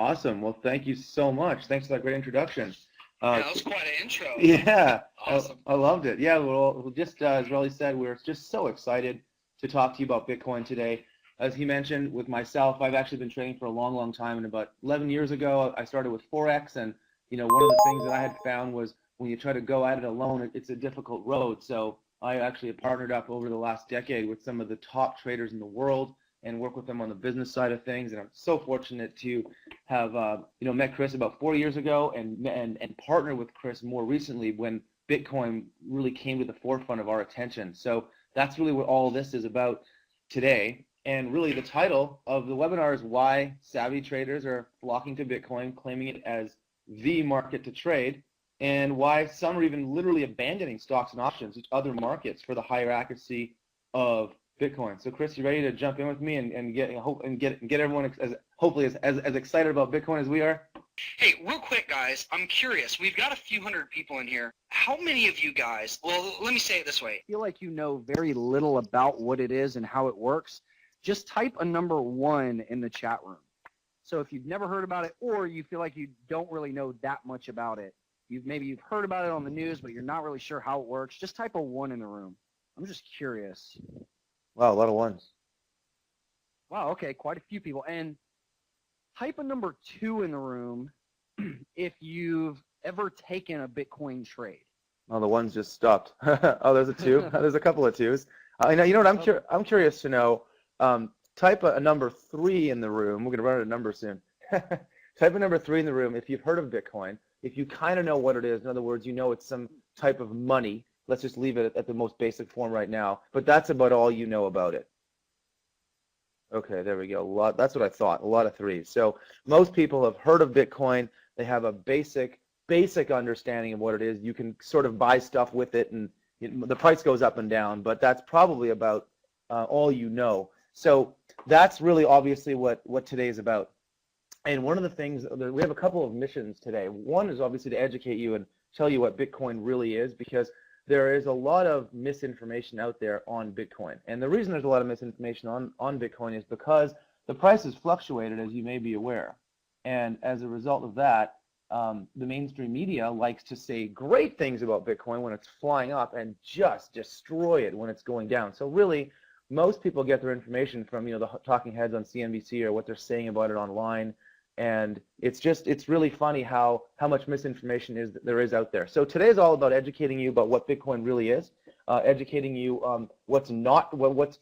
Awesome. Well, thank you so much. Thanks for that great introduction. Yeah, that was quite an intro. Yeah, Awesome. I loved it. Yeah, well, just as Relly said, we're just so excited to talk to you about Bitcoin today. As he mentioned, with myself, I've actually been trading for a long, long time. And about 11 years ago, I started with Forex. And, one of the things that I had found was when you try to go at it alone, it's a difficult road. So I actually have partnered up over the last decade with some of the top traders in the world and work with them on the business side of things. And I'm so fortunate to have, met Chris about 4 years ago and partnered with Chris more recently when Bitcoin really came to the forefront of our attention. So that's really what all this is about today. And really the title of the webinar is Why Savvy Traders Are Flocking to Bitcoin, claiming it as the market to trade, and why some are even literally abandoning stocks and options, other markets, for the higher accuracy of Bitcoin. So Chris, you ready to jump in with me and get everyone hopefully as excited about Bitcoin as we are? Hey, real quick, guys, I'm curious. We've got a few hundred people in here. How many of you guys, well, let me say it this way. I feel like you know very little about what it is and how it works, just type a number 1 in the chat room. So if you've never heard about it or you feel like you don't really know that much about it, maybe you've heard about it on the news, but you're not really sure how it works, just type a 1 in the room. I'm just curious. Wow, a lot of ones. Wow, okay, quite a few people. And type a number 2 in the room if you've ever taken a Bitcoin trade. Oh, the ones just stopped. Oh, there's a 2. There's a couple of 2s. You know what? I'm curious to know. Type a number 3 in the room. We're going to run out of numbers soon. Type a number 3 in the room if you've heard of Bitcoin, if you kind of know what it is. In other words, it's some type of money. Let's just leave it at the most basic form right now. But that's about all you know about it. Okay, there we go. That's what I thought. A lot of 3s. So most people have heard of Bitcoin. They have a basic understanding of what it is. You can sort of buy stuff with it, and the price goes up and down. But that's probably about all you know. So that's really obviously what today is about. And one of the things, we have a couple of missions today. One is obviously to educate you and tell you what Bitcoin really is, because there is a lot of misinformation out there on Bitcoin. And the reason there's a lot of misinformation on Bitcoin is because the price has fluctuated, as you may be aware. And as a result of that, the mainstream media likes to say great things about Bitcoin when it's flying up and just destroy it when it's going down. So really, most people get their information from the talking heads on CNBC or what they're saying about it online, and it's really funny how much misinformation there is out there. So today is all about educating you about what Bitcoin really is, educating you what's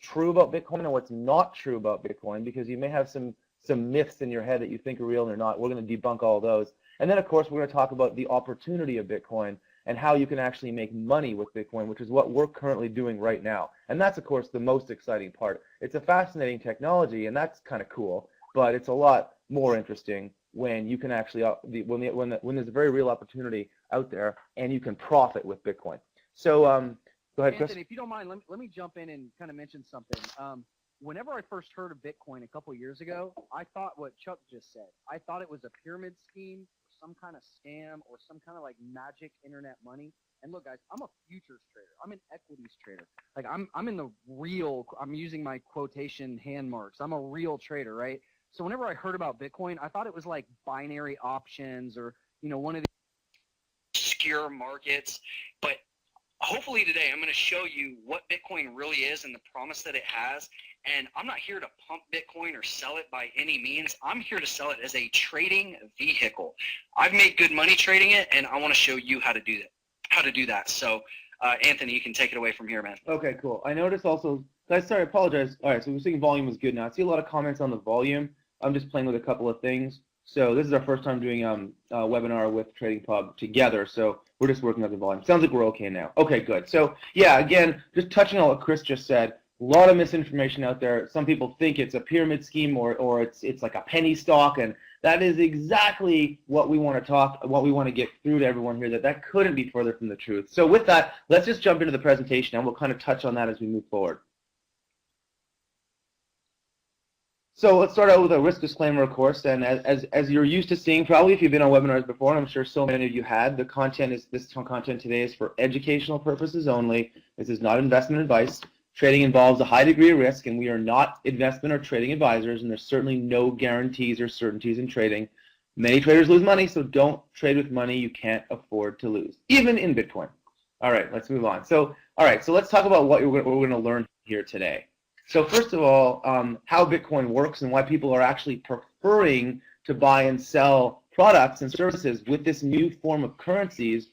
true about Bitcoin and what's not true about Bitcoin, because you may have some myths in your head that you think are real and they're not. We're going to debunk all those, and then of course we're going to talk about the opportunity of Bitcoin and how you can actually make money with Bitcoin, which is what we're currently doing right now. And that's, of course, the most exciting part. It's a fascinating technology, and that's kind of cool, but it's a lot more interesting when you can actually, when there's a very real opportunity out there and you can profit with Bitcoin. So go ahead, Chris. Anthony, if you don't mind, let me jump in and kind of mention something. Whenever I first heard of Bitcoin a couple of years ago, I thought what Chuck just said. I thought it was a pyramid scheme, some kind of scam, or some kind of like magic internet money. And look, guys, I'm a futures trader. I'm an equities trader. Like I'm in the real. I'm using my quotation hand marks. I'm a real trader, right? So whenever I heard about Bitcoin, I thought it was like binary options or one of the obscure markets. But hopefully today I'm going to show you what Bitcoin really is and the promise that it has. And I'm not here to pump Bitcoin or sell it by any means. I'm here to sell it as a trading vehicle. I've made good money trading it, and I want to show you how to do that. So, Anthony, you can take it away from here, man. Okay, cool. I noticed also, guys, sorry, I apologize. All right, so we're seeing volume is good now. I see a lot of comments on the volume. I'm just playing with a couple of things. So this is our first time doing a webinar with Trading Pub together, so we're just working on the volume. Sounds like we're okay now. Okay, good. So yeah, again, just touching on what Chris just said, a lot of misinformation out there. Some people think it's a pyramid scheme or it's like a penny stock, and that is exactly what we want to get through to everyone here, that couldn't be further from the truth. So with that, let's just jump into the presentation, and we'll kind of touch on that as we move forward. So let's start out with a risk disclaimer, of course, and as you're used to seeing, probably if you've been on webinars before, and I'm sure so many of you had, this content today is for educational purposes only. This is not investment advice. Trading involves a high degree of risk, and we are not investment or trading advisors, and there's certainly no guarantees or certainties in trading. Many traders lose money, so don't trade with money you can't afford to lose, even in Bitcoin. All right, let's move on. So let's talk about what we're going to learn here today. So first of all, how Bitcoin works and why people are actually preferring to buy and sell products and services with this new form of currency,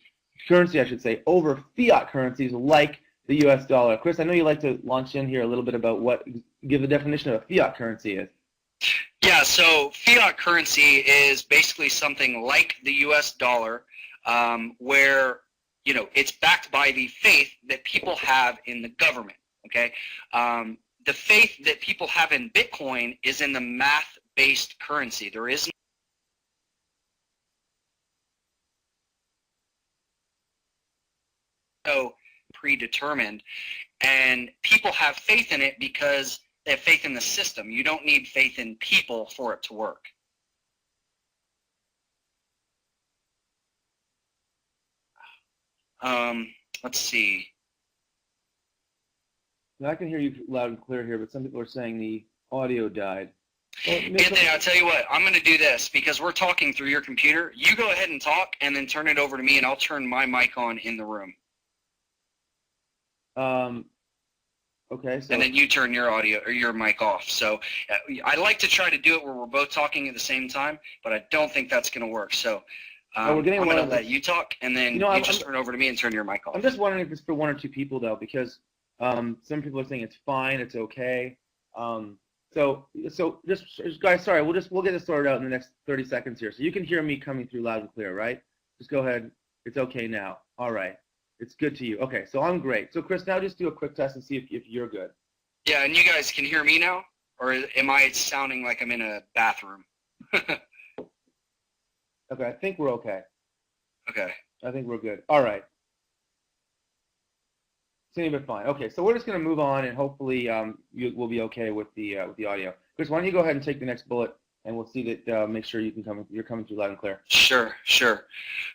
I should say, over fiat currencies like the U.S. dollar. Chris, I know you like to launch in here a little bit about give the definition of a fiat currency is. Yeah, so fiat currency is basically something like the U.S. dollar, where it's backed by the faith that people have in the government. Okay, the faith that people have in Bitcoin is in the math-based currency. There is no predetermined, and people have faith in it because they have faith in the system. You don't need faith in people for it to work. Let's see. Now, I can hear you loud and clear here, but some people are saying the audio died. Well, Anthony, I'll tell you what, I'm going to do this because we're talking through your computer. You go ahead and talk and then turn it over to me, and I'll turn my mic on in the room. Okay. So. And then you turn your audio or your mic off. So I like to try to do it where we're both talking at the same time, but I don't think that's going to work. So I'm going to let you talk, and then you just turn over to me and turn your mic off. I'm just wondering if it's for one or two people, though, because some people are saying it's fine, it's okay. So just guys, sorry, we'll get this sorted out in the next 30 seconds here. So you can hear me coming through loud and clear, right? Just go ahead. It's okay now. All right. It's good to you. Okay, so I'm great. So Chris, now just do a quick test and see if you're good. Yeah, and you guys can hear me now? Or am I sounding like I'm in a bathroom? Okay, I think we're okay. Okay. I think we're good. All right. Seems a bit fine. Okay, so we're just going to move on, and hopefully we'll be okay with the audio. Chris, why don't you go ahead and take the next bullet, and we'll see that make sure you're coming through loud and clear. Sure.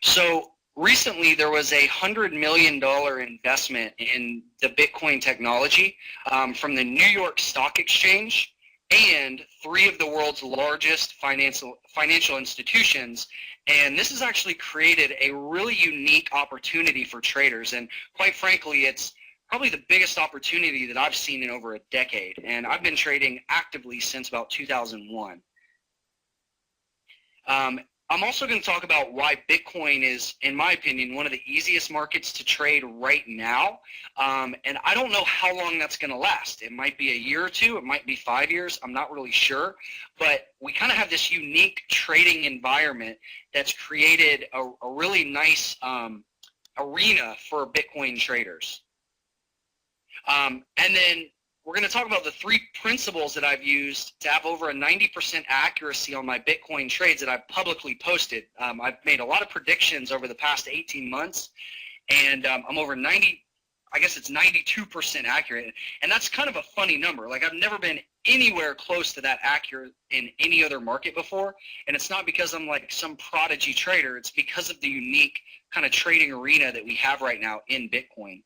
So recently, there was a $100 million investment in the Bitcoin technology from the New York Stock Exchange and 3 of the world's largest financial institutions. And this has actually created a really unique opportunity for traders. And quite frankly, it's probably the biggest opportunity that I've seen in over a decade. And I've been trading actively since about 2001. I'm also going to talk about why Bitcoin is, in my opinion, one of the easiest markets to trade right now. And I don't know how long that's going to last. It might be a year or two. It might be 5 years. I'm not really sure. But we kind of have this unique trading environment that's created a really nice arena for Bitcoin traders. And then we're going to talk about the 3 principles that I've used to have over a 90% accuracy on my Bitcoin trades that I've publicly posted. I've made a lot of predictions over the past 18 months, and I'm over 92% accurate. And that's kind of a funny number. Like, I've never been anywhere close to that accurate in any other market before, and it's not because I'm like some prodigy trader. It's because of the unique kind of trading arena that we have right now in Bitcoin.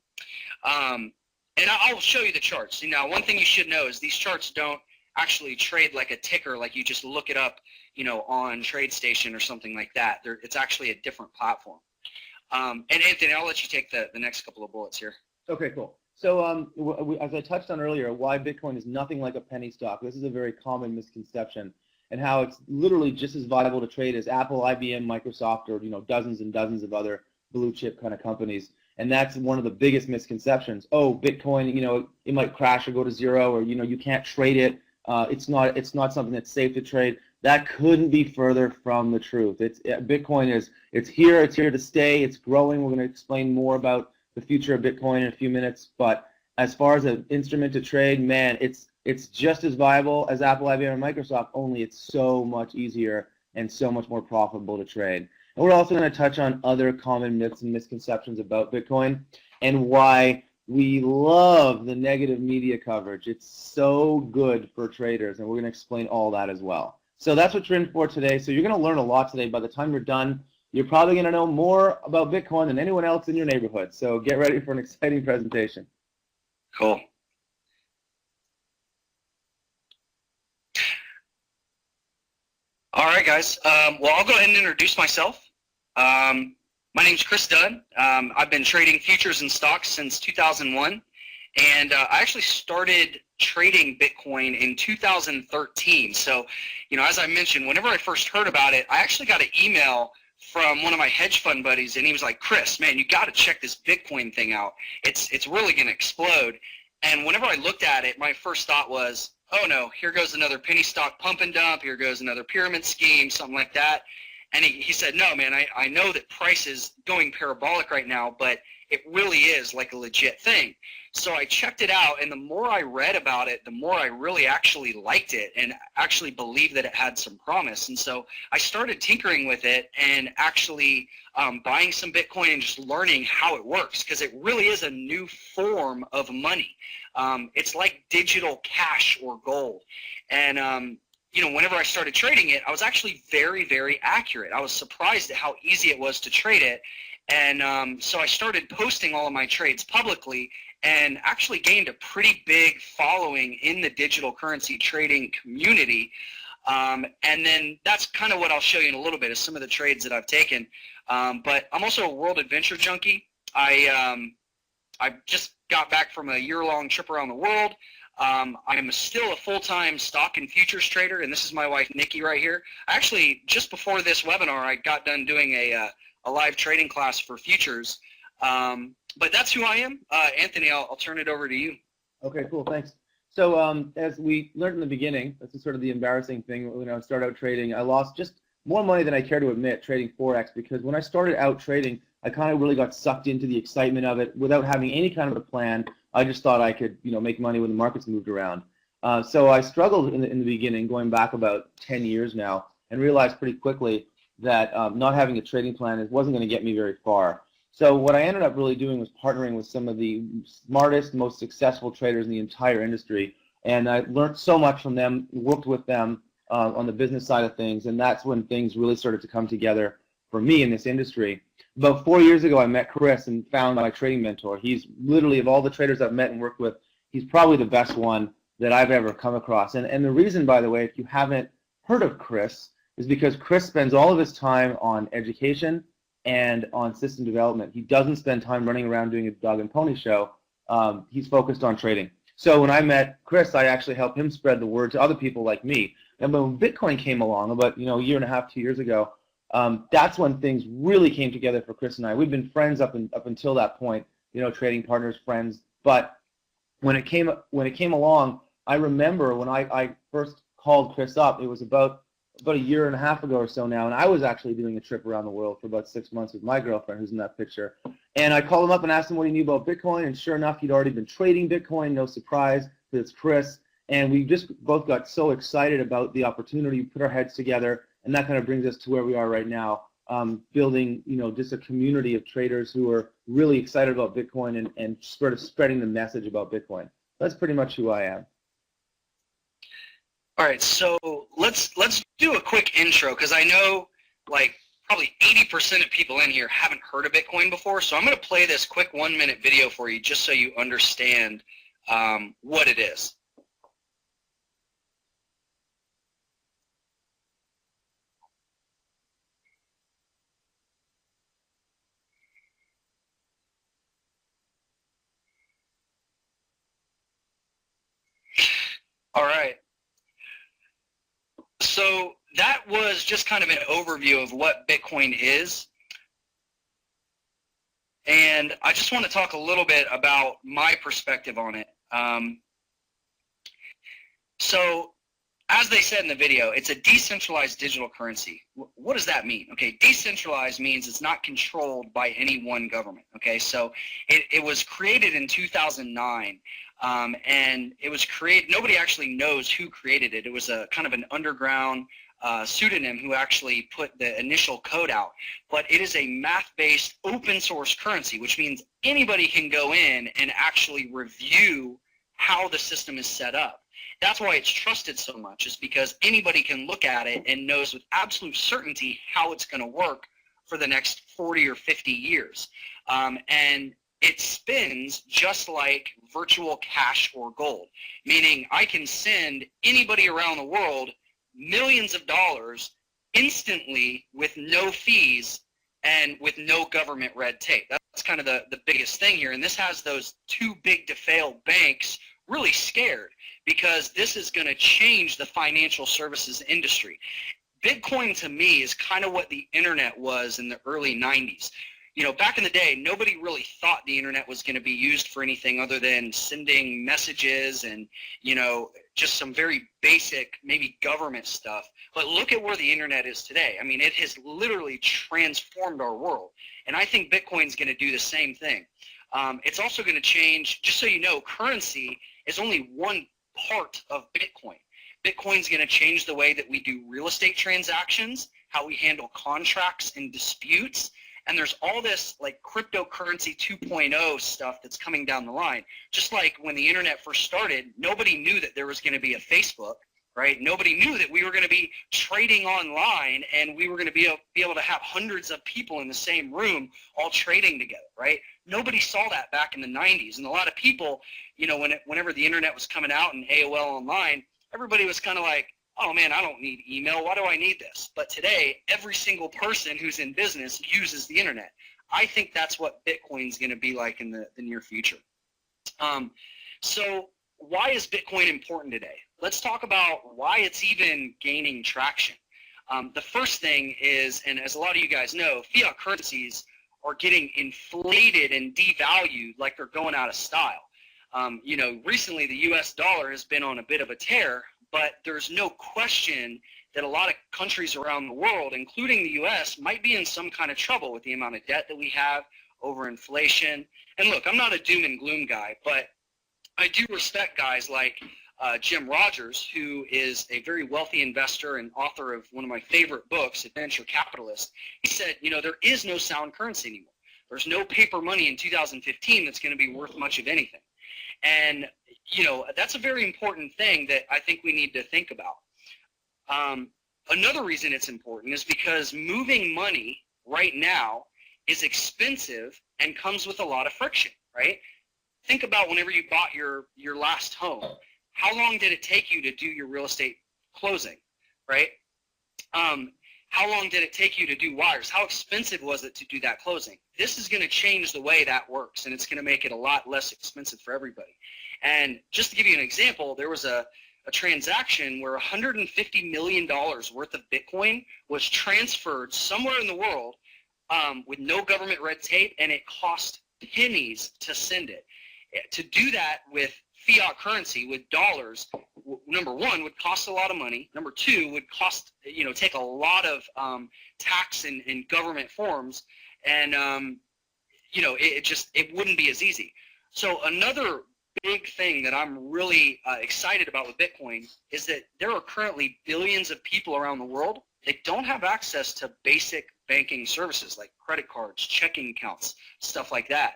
And I'll show you the charts. Now, one thing you should know is these charts don't actually trade like a ticker, like you just look it up, on TradeStation or something like that. It's actually a different platform. And Anthony, I'll let you take the next couple of bullets here. Okay, cool. So as I touched on earlier, why Bitcoin is nothing like a penny stock. This is a very common misconception, and how it's literally just as viable to trade as Apple, IBM, Microsoft, or dozens and dozens of other blue chip kind of companies. And that's one of the biggest misconceptions. Oh, Bitcoin, it might crash or go to zero, or you can't trade it. It's not something that's safe to trade. That couldn't be further from the truth. Bitcoin it's here to stay. It's growing. We're going to explain more about the future of Bitcoin in a few minutes. But as far as an instrument to trade, man, it's just as viable as Apple, IBM, and Microsoft. Only it's so much easier and so much more profitable to trade. And we're also going to touch on other common myths and misconceptions about Bitcoin and why we love the negative media coverage. It's so good for traders, and we're going to explain all that as well. So that's what you're in for today. So you're going to learn a lot today. By the time you're done, you're probably going to know more about Bitcoin than anyone else in your neighborhood. So get ready for an exciting presentation. Cool. All right, guys. Well, I'll go ahead and introduce myself. My name's Chris Dunn. I've been trading futures and stocks since 2001, and I actually started trading Bitcoin in 2013. So, as I mentioned, whenever I first heard about it, I actually got an email from one of my hedge fund buddies, and he was like, "Chris, man, you got to check this Bitcoin thing out. It's really going to explode." And whenever I looked at it, my first thought was, oh no, here goes another penny stock pump and dump, here goes another pyramid scheme, something like that. And he said, no, man, I know that price is going parabolic right now, but it really is like a legit thing. So I checked it out, and the more I read about it, the more I really actually liked it and actually believed that it had some promise. And so I started tinkering with it and actually buying some Bitcoin and just learning how it works, because it really is a new form of money. It's like digital cash or gold. And whenever I started trading it, I was actually very, very accurate. I was surprised at how easy it was to trade it. And so I started posting all of my trades publicly and actually gained a pretty big following in the digital currency trading community. And then that's kind of what I'll show you in a little bit is some of the trades that I've taken. But I'm also a world adventure junkie. I just got back from a year-long trip around the world. I'm still a full-time stock and futures trader, and this is my wife, Nikki, right here. Actually, just before this webinar, I got done doing a live trading class for futures. But that's who I am. Anthony, I'll turn it over to you. Okay, cool, thanks. So as we learned in the beginning, this is sort of the embarrassing thing. When I started out trading, I lost just more money than I care to admit trading Forex, because when I started out trading, I kind of really got sucked into the excitement of it without having any kind of a plan. I just thought I could, make money when the markets moved around. So I struggled in the beginning, going back about 10 years now, and realized pretty quickly that not having a trading plan wasn't going to get me very far. So what I ended up really doing was partnering with some of the smartest, most successful traders in the entire industry, and I learned so much from them, worked with them on the business side of things, and that's when things really started to come together for me in this industry. About 4 years ago, I met Chris and found my trading mentor. He's literally, of all the traders I've met and worked with, he's probably the best one that I've ever come across. And the reason, by the way, if you haven't heard of Chris, is because Chris spends all of his time on education and on system development. He doesn't spend time running around doing a dog and pony show. He's focused on trading. So when I met Chris, I actually helped him spread the word to other people like me. And when Bitcoin came along about a year and a half, 2 years ago, that's when things really came together for Chris and I. We've been friends up until that point, trading partners, friends. But when it came along, I remember when I first called Chris up. It was about a year and a half ago or so now, and I was actually doing a trip around the world for about 6 months with my girlfriend, who's in that picture. And I called him up and asked him what he knew about Bitcoin, and sure enough, he'd already been trading Bitcoin. No surprise, it's Chris. And we just both got so excited about the opportunity. We put our heads together, and that kind of brings us to where we are right now, building, just a community of traders who are really excited about Bitcoin and sort of spreading the message about Bitcoin. That's pretty much who I am. All right, so let's do a quick intro, because I know like probably 80% of people in here haven't heard of Bitcoin before. So I'm going to play this quick 1-minute video for you just so you understand what it is. All right. So that was just kind of an overview of what Bitcoin is. And I just want to talk a little bit about my perspective on it. So as they said in the video, it's a decentralized digital currency. What does that mean? Okay, decentralized means it's not controlled by any one government. Okay, so it was created in 2009. And it was created, nobody actually knows who created it. It was a kind of an underground pseudonym who actually put the initial code out. But it is a math-based open source currency, which means anybody can go in and actually review how the system is set up. That's why it's trusted so much, is because anybody can look at it and knows with absolute certainty how it's going to work for the next 40 or 50 years. And it spins just like virtual cash or gold, meaning I can send anybody around the world millions of dollars instantly with no fees and with no government red tape. That's kind of the biggest thing here. And this has those too big to fail banks really scared, because this is going to change the financial services industry. Bitcoin to me is kind of what the internet was in the early 90s. Back in the day, nobody really thought the internet was going to be used for anything other than sending messages and, just some very basic, maybe government stuff. But look at where the internet is today. I mean, it has literally transformed our world. And I think Bitcoin's going to do the same thing. It's also going to change, just so you know, currency is only one part of Bitcoin. Bitcoin's going to change the way that we do real estate transactions, how we handle contracts and disputes. And there's all this like cryptocurrency 2.0 stuff that's coming down the line. Just like when the internet first started, nobody knew that there was going to be a Facebook, right? Nobody knew that we were going to be trading online and we were going to be able to have hundreds of people in the same room all trading together, right? Nobody saw that back in the 90s. And a lot of people, whenever the internet was coming out and AOL online, everybody was kind of like, oh man, I don't need email. Why do I need this? But today, every single person who's in business uses the internet. I think that's what Bitcoin's going to be like in the near future. So why is Bitcoin important today? Let's talk about why it's even gaining traction. The first thing is, and as a lot of you guys know, fiat currencies are getting inflated and devalued like they're going out of style. Recently the US dollar has been on a bit of a tear, but there's no question that a lot of countries around the world, including the US, might be in some kind of trouble with the amount of debt that we have, over inflation. And look, I'm not a doom and gloom guy, but I do respect guys like Jim Rogers, who is a very wealthy investor and author of one of my favorite books, Adventure Capitalist. He said, there is no sound currency anymore. There's no paper money in 2015 that's going to be worth much of anything. And, that's a very important thing that I think we need to think about. Another reason it's important is because moving money right now is expensive and comes with a lot of friction, right? Think about whenever you bought your last home. How long did it take you to do your real estate closing, right? How long did it take you to do wires? How expensive was it to do that closing? This is going to change the way that works, and it's going to make it a lot less expensive for everybody. And just to give you an example, there was a transaction where $150 million worth of Bitcoin was transferred somewhere in the world with no government red tape, and it cost pennies to send it. To do that with fiat currency, with dollars, number one, would cost a lot of money. Number two, would cost, take a lot of tax and government forms, and it wouldn't be as easy. So another big thing that I'm really excited about with Bitcoin is that there are currently billions of people around the world that don't have access to basic banking services like credit cards, checking accounts, stuff like that.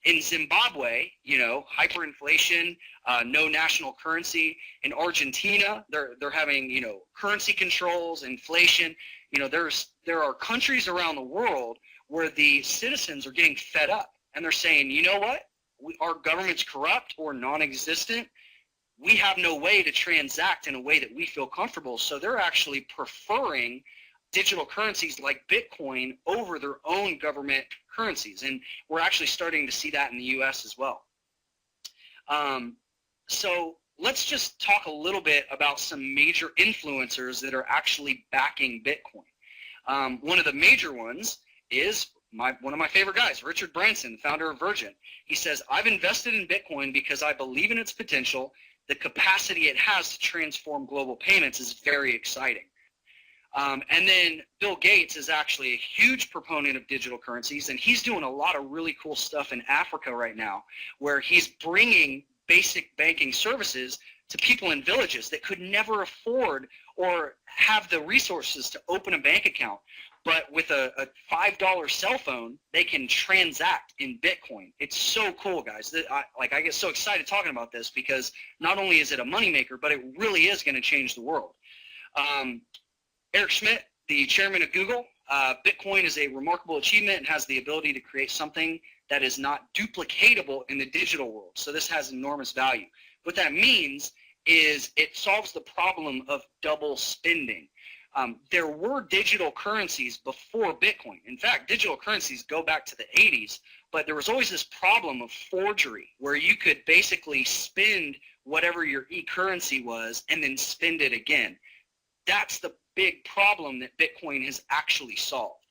In Zimbabwe, hyperinflation, no national currency. In Argentina, they're having, currency controls, inflation. There are countries around the world where the citizens are getting fed up, and they're saying, you know what? Our government's corrupt or non-existent. We have no way to transact in a way that we feel comfortable. So they're actually preferring digital currencies like Bitcoin over their own government currencies. And we're actually starting to see that in the US as well. So let's just talk a little bit about some major influencers that are actually backing Bitcoin. One of the major ones is one of my favorite guys, Richard Branson, founder of Virgin. He says, I've invested in Bitcoin because I believe in its potential. The capacity it has to transform global payments is very exciting. And then Bill Gates is actually a huge proponent of digital currencies, and he's doing a lot of really cool stuff in Africa right now, where he's bringing basic banking services to people in villages that could never afford or have the resources to open a bank account. But with a $5 cell phone, they can transact in Bitcoin. It's so cool, guys. I get so excited talking about this because not only is it a moneymaker, but it really is going to change the world. Eric Schmidt, the chairman of Google, Bitcoin is a remarkable achievement and has the ability to create something that is not duplicatable in the digital world. So this has enormous value. What that means is it solves the problem of double spending. There were digital currencies before Bitcoin. In fact, digital currencies go back to the 80s, but there was always this problem of forgery where you could basically spend whatever your e-currency was and then spend it again. That's the big problem that Bitcoin has actually solved.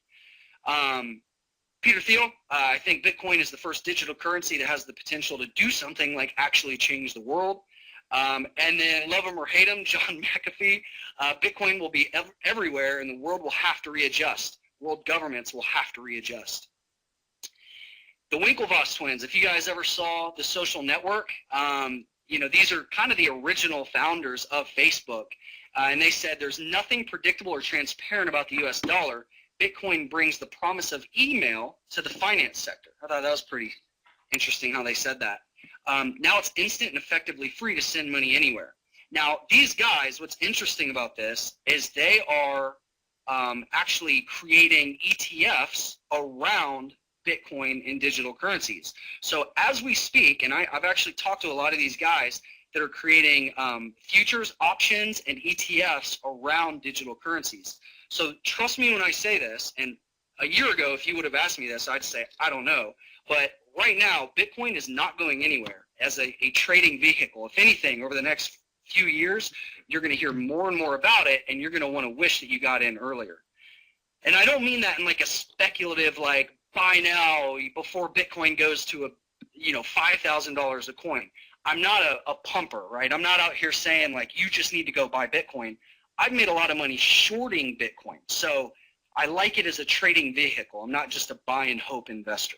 Peter Thiel, I think Bitcoin is the first digital currency that has the potential to do something like actually change the world. And then love him or hate him, John McAfee, Bitcoin will be everywhere and the world will have to readjust. World governments will have to readjust. The Winklevoss twins, if you guys ever saw The Social Network, these are kind of the original founders of Facebook. And they said there's nothing predictable or transparent about the US dollar. Bitcoin brings the promise of email to the finance sector. I thought that was pretty interesting how they said that. Now it's instant and effectively free to send money anywhere. Now, these guys, what's interesting about this is they are actually creating ETFs around Bitcoin and digital currencies. So as we speak, and I've actually talked to a lot of these guys that are creating futures, options, and ETFs around digital currencies. So trust me when I say this, and a year ago, if you would have asked me this, I'd say, I don't know. But right now, Bitcoin is not going anywhere as a trading vehicle. If anything, over the next few years, you're going to hear more and more about it, and you're going to want to wish that you got in earlier. And I don't mean that in like a speculative, like, buy now before Bitcoin goes to $5,000 a coin. I'm not a pumper, right? I'm not out here saying, like, you just need to go buy Bitcoin. I've made a lot of money shorting Bitcoin, so I like it as a trading vehicle. I'm not just a buy and hope investor.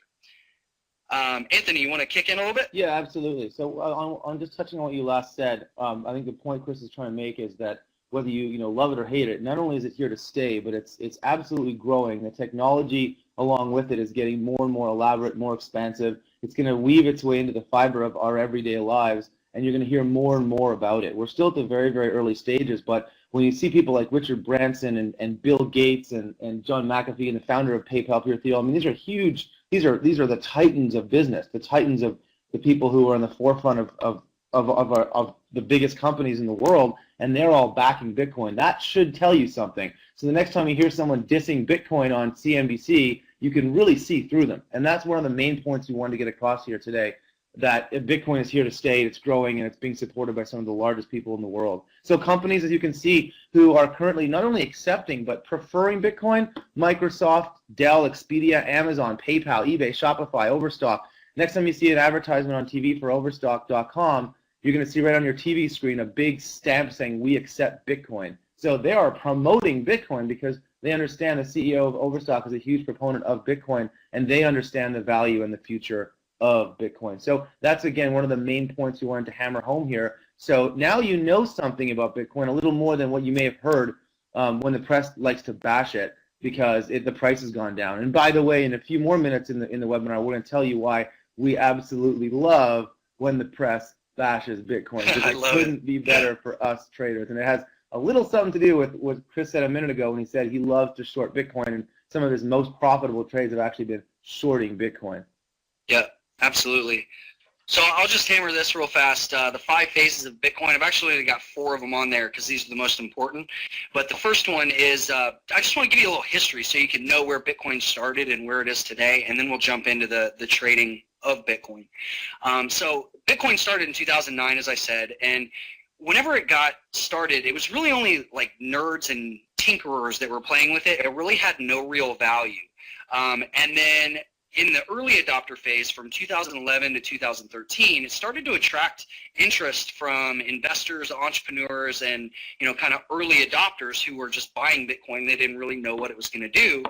Anthony, you want to kick in a little bit? Yeah, absolutely. So on just touching on what you last said, I think the point Chris is trying to make is that whether you love it or hate it, not only is it here to stay, but it's absolutely growing. The technology along with it is getting more and more elaborate, more expansive. It's going to weave its way into the fiber of our everyday lives, and you're going to hear more and more about it. We're still at the very, very early stages, but when you see people like Richard Branson and Bill Gates and John McAfee and the founder of PayPal, Peter Thiel, I mean, these are huge. These are the titans of business, the titans of the people who are in the forefront of the biggest companies in the world, and they're all backing Bitcoin. That should tell you something. So the next time you hear someone dissing Bitcoin on CNBC, you can really see through them. And that's one of the main points we wanted to get across here today, that Bitcoin is here to stay, it's growing, and it's being supported by some of the largest people in the world. So companies, as you can see, who are currently not only accepting but preferring Bitcoin, Microsoft, Dell, Expedia, Amazon, PayPal, eBay, Shopify, Overstock. Next time you see an advertisement on TV for Overstock.com, you're going to see right on your TV screen a big stamp saying, "We accept Bitcoin." So they are promoting Bitcoin because they understand the CEO of Overstock is a huge proponent of Bitcoin, and they understand the value and the future of Bitcoin. So that's, again, one of the main points we wanted to hammer home here. So now you know something about Bitcoin, a little more than what you may have heard when the press likes to bash it, because the price has gone down. And by the way, in a few more minutes in the webinar, we're going to tell you why we absolutely love when the press bashes Bitcoin, because it couldn't be better for us traders. And it has a little something to do with what Chris said a minute ago when he said he loves to short Bitcoin, and some of his most profitable trades have actually been shorting Bitcoin. Yeah, absolutely. So I'll just hammer this real fast. The 5 phases of Bitcoin, I've actually only got 4 of them on there because these are the most important. But the first one is, I just want to give you a little history so you can know where Bitcoin started and where it is today, and then we'll jump into the trading of Bitcoin. So Bitcoin started in 2009, as I said, and whenever it got started, it was really only like nerds and tinkerers that were playing with it. It really had no real value. And then in the early adopter phase from 2011 to 2013, it started to attract interest from investors, entrepreneurs, and kind of early adopters who were just buying Bitcoin. They didn't really know what it was going to do.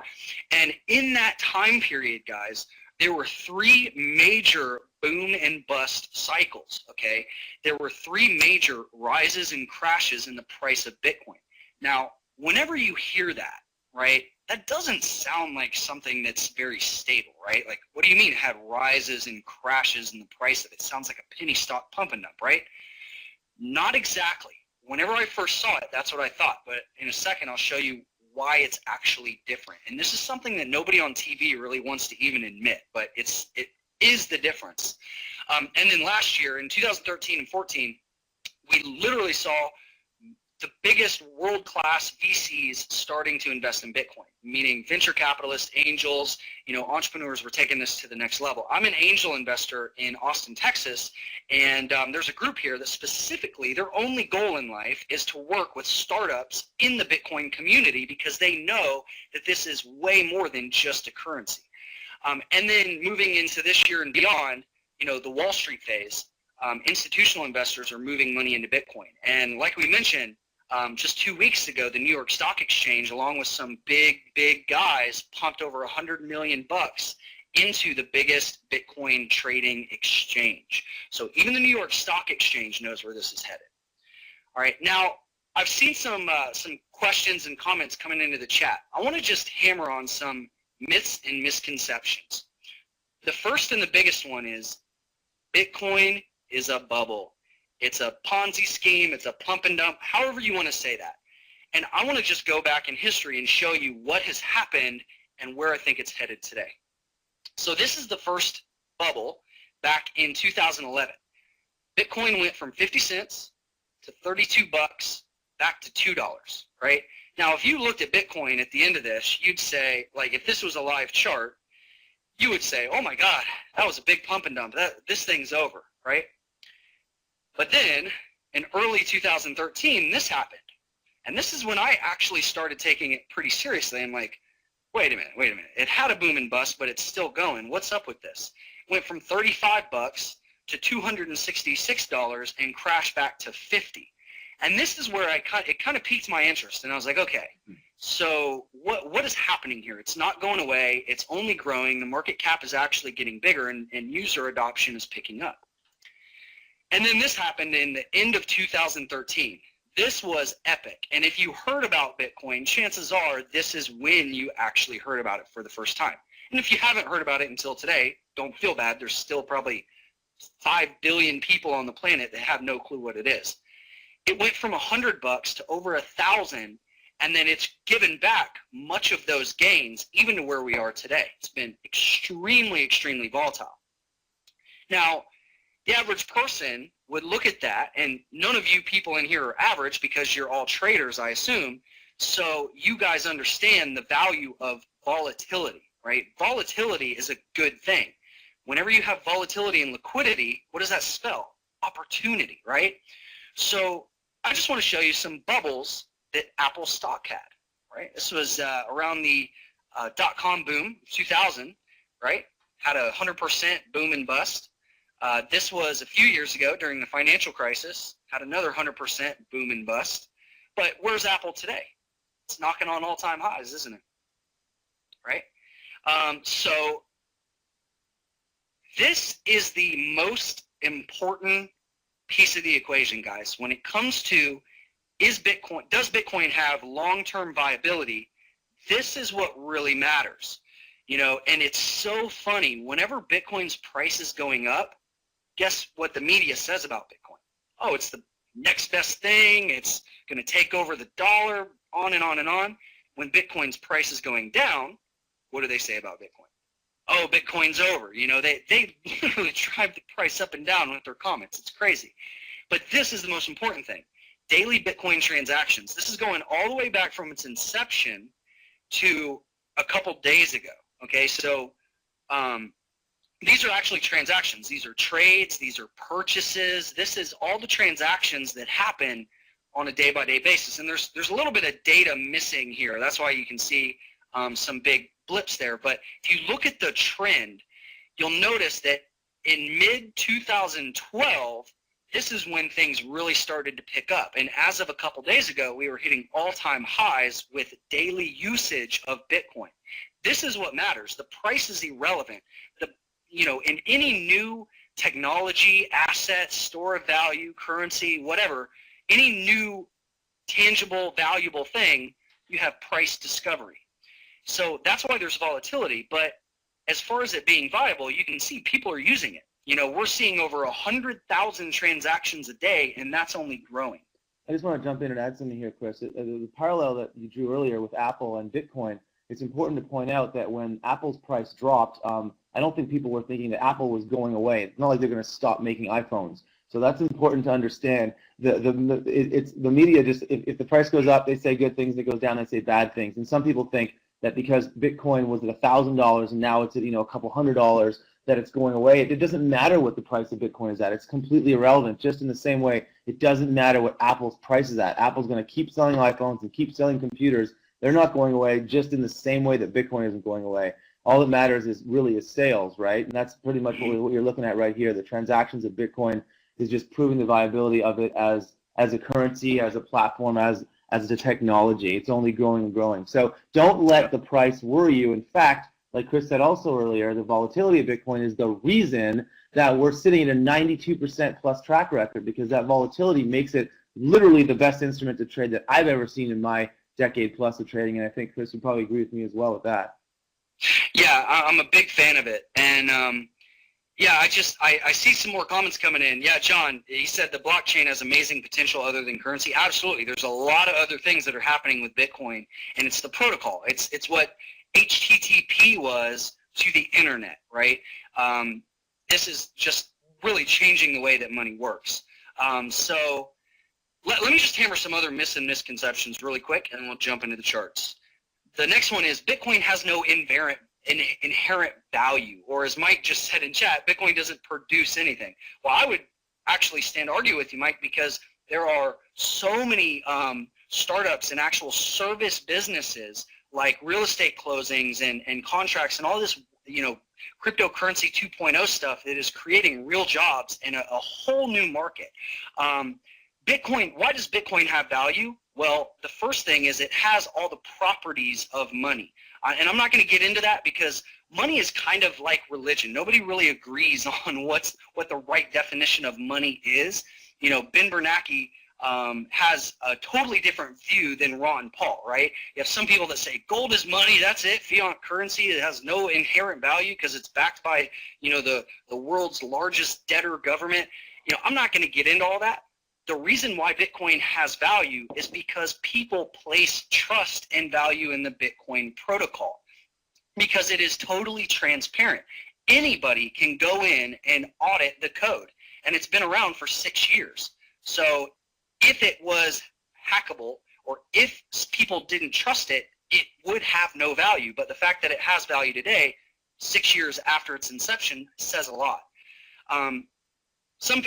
And in that time period, guys, there were 3 major boom and bust cycles, okay? There were 3 major rises and crashes in the price of Bitcoin. Now, whenever you hear that, right, that doesn't sound like something that's very stable, right? Like, what do you mean it had rises and crashes in the price of it? It sounds like a penny stock pump and dump, right? Not exactly. Whenever I first saw it, that's what I thought. But in a second, I'll show you why it's actually different. And this is something that nobody on TV really wants to even admit, but it is the difference. And then last year, in 2013 and 14, we literally saw the biggest world-class VCs starting to invest in Bitcoin, meaning venture capitalists, angels, entrepreneurs were taking this to the next level. I'm an angel investor in Austin, Texas, and there's a group here that specifically, their only goal in life is to work with startups in the Bitcoin community because they know that this is way more than just a currency. And then moving into this year and beyond, the Wall Street phase, institutional investors are moving money into Bitcoin. And like we mentioned, just 2 weeks ago, the New York Stock Exchange, along with some big guys, pumped over $100 million into the biggest Bitcoin trading exchange. So even the New York Stock Exchange knows where this is headed. All right, now I've seen some questions and comments coming into the chat. I want to just hammer on some myths and misconceptions. The first and the biggest one is Bitcoin is a bubble. It's a Ponzi scheme. It's a pump and dump, however you want to say that. And I want to just go back in history and show you what has happened and where I think it's headed today. So this is the first bubble back in 2011. Bitcoin went from 50 cents to 32 bucks back to $2, right? Now, if you looked at Bitcoin at the end of this, you'd say, like, if this was a live chart, you would say, oh my God, that was a big pump and dump. This thing's over, right? But then in early 2013, this happened. And this is when I actually started taking it pretty seriously. I'm like, wait a minute. It had a boom and bust, but it's still going. What's up with this? It went from 35 bucks to $266 and crashed back to 50. And this is where it kind of piqued my interest. And I was like, okay, so what is happening here? It's not going away. It's only growing. The market cap is actually getting bigger, and user adoption is picking up. And then this happened in the end of 2013. This was epic. And if you heard about Bitcoin, chances are this is when you actually heard about it for the first time. And if you haven't heard about it until today, don't feel bad. There's still probably 5 billion people on the planet that have no clue what it is. It went from $100 to over 1,000, and then it's given back much of those gains, even to where we are today. It's been extremely, extremely volatile. Now, the average person would look at that, and none of you people in here are average because you're all traders, I assume, so you guys understand the value of volatility, right? Volatility is a good thing. Whenever you have volatility and liquidity, what does that spell? Opportunity, right? So I just want to show you some bubbles that Apple stock had, right? This was around the dot-com boom, 2000, right? Had a 100% boom and bust. This was a few years ago during the financial crisis, had another 100% boom and bust. But where's Apple today? It's knocking on all-time highs, isn't it? Right? So this is the most important piece of the equation, guys. When it comes to does Bitcoin have long-term viability, this is what really matters. And it's so funny. Whenever Bitcoin's price is going up, guess what the media says about Bitcoin? Oh, it's the next best thing. It's going to take over the dollar, on and on and on. When Bitcoin's price is going down, what do they say about Bitcoin? Oh, Bitcoin's over. They literally drive the price up and down with their comments. It's crazy. But this is the most important thing. Daily Bitcoin transactions. This is going all the way back from its inception to a couple days ago. Okay, so these are actually transactions. These are trades. These are purchases. This is all the transactions that happen on a day-by-day basis. And there's a little bit of data missing here. That's why you can see some big blips there. But if you look at the trend, you'll notice that in mid-2012, this is when things really started to pick up. And as of a couple days ago, we were hitting all-time highs with daily usage of Bitcoin. This is what matters. The price is irrelevant. In any new technology, asset, store of value, currency, whatever, any new tangible, valuable thing, you have price discovery. So that's why there's volatility. But as far as it being viable, you can see people are using it. We're seeing over 100,000 transactions a day, and that's only growing. I just want to jump in and add something here, Chris. The parallel that you drew earlier with Apple and Bitcoin, it's important to point out that when Apple's price dropped, I don't think people were thinking that Apple was going away. It's not like they're going to stop making iPhones. So that's important to understand. The media just, if the price goes up, they say good things. If it goes down, they say bad things. And some people think that because Bitcoin was at $1,000 and now it's at a couple $100, that it's going away. It doesn't matter what the price of Bitcoin is at. It's completely irrelevant. Just in the same way, it doesn't matter what Apple's price is at. Apple's going to keep selling iPhones and keep selling computers. They're not going away, just in the same way that Bitcoin isn't going away. All that matters is sales, right? And that's pretty much what you're looking at right here. The transactions of Bitcoin is just proving the viability of it as a currency, as a platform, as the technology. It's only growing and growing. So don't let the price worry you. In fact, like Chris said also earlier, the volatility of Bitcoin is the reason that we're sitting at a 92% plus track record, because that volatility makes it literally the best instrument to trade that I've ever seen in my decade plus of trading. And I think Chris would probably agree with me as well with that. Yeah, I'm a big fan of it. And yeah, I see some more comments coming in. Yeah, John, he said the blockchain has amazing potential other than currency. Absolutely. There's a lot of other things that are happening with Bitcoin, and it's the protocol. It's what HTTP was to the internet, right? This is just really changing the way that money works. So let me just hammer some other myths and misconceptions really quick, and we'll jump into the charts. The next one is Bitcoin has no inherent value, or as Mike just said in chat, Bitcoin doesn't produce anything. Well, I would actually stand to argue with you, Mike, because there are so many startups and actual service businesses like real estate closings and contracts and all this, cryptocurrency 2.0 stuff that is creating real jobs in a whole new market. Bitcoin, why does Bitcoin have value? Well, the first thing is it has all the properties of money. And I'm not going to get into that because money is kind of like religion. Nobody really agrees on what the right definition of money is. Ben Bernanke has a totally different view than Ron Paul, right? You have some people that say gold is money, that's it, fiat currency, it has no inherent value because it's backed by, the world's largest debtor government. I'm not going to get into all that. The reason why Bitcoin has value is because people place trust and value in the Bitcoin protocol because it is totally transparent. Anybody can go in and audit the code, and it's been around for 6 years. So if it was hackable or if people didn't trust it, it would have no value. But the fact that it has value today, 6 years after its inception, says a lot. Some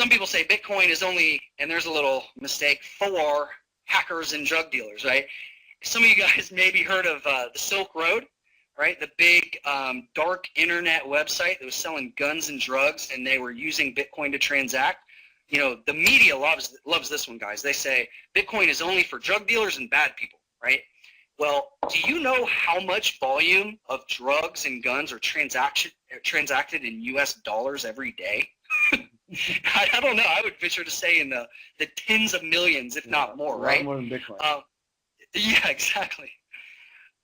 people say Bitcoin is only, and there's a little mistake, for hackers and drug dealers, right? Some of you guys maybe heard of the Silk Road, right? The big dark internet website that was selling guns and drugs, and they were using Bitcoin to transact. The media loves this one, guys. They say Bitcoin is only for drug dealers and bad people, right? Well, do you know how much volume of drugs and guns are transacted in U.S. dollars every day? I don't know. I would venture to say in the tens of millions, if not more, right? More than Bitcoin. Yeah, exactly.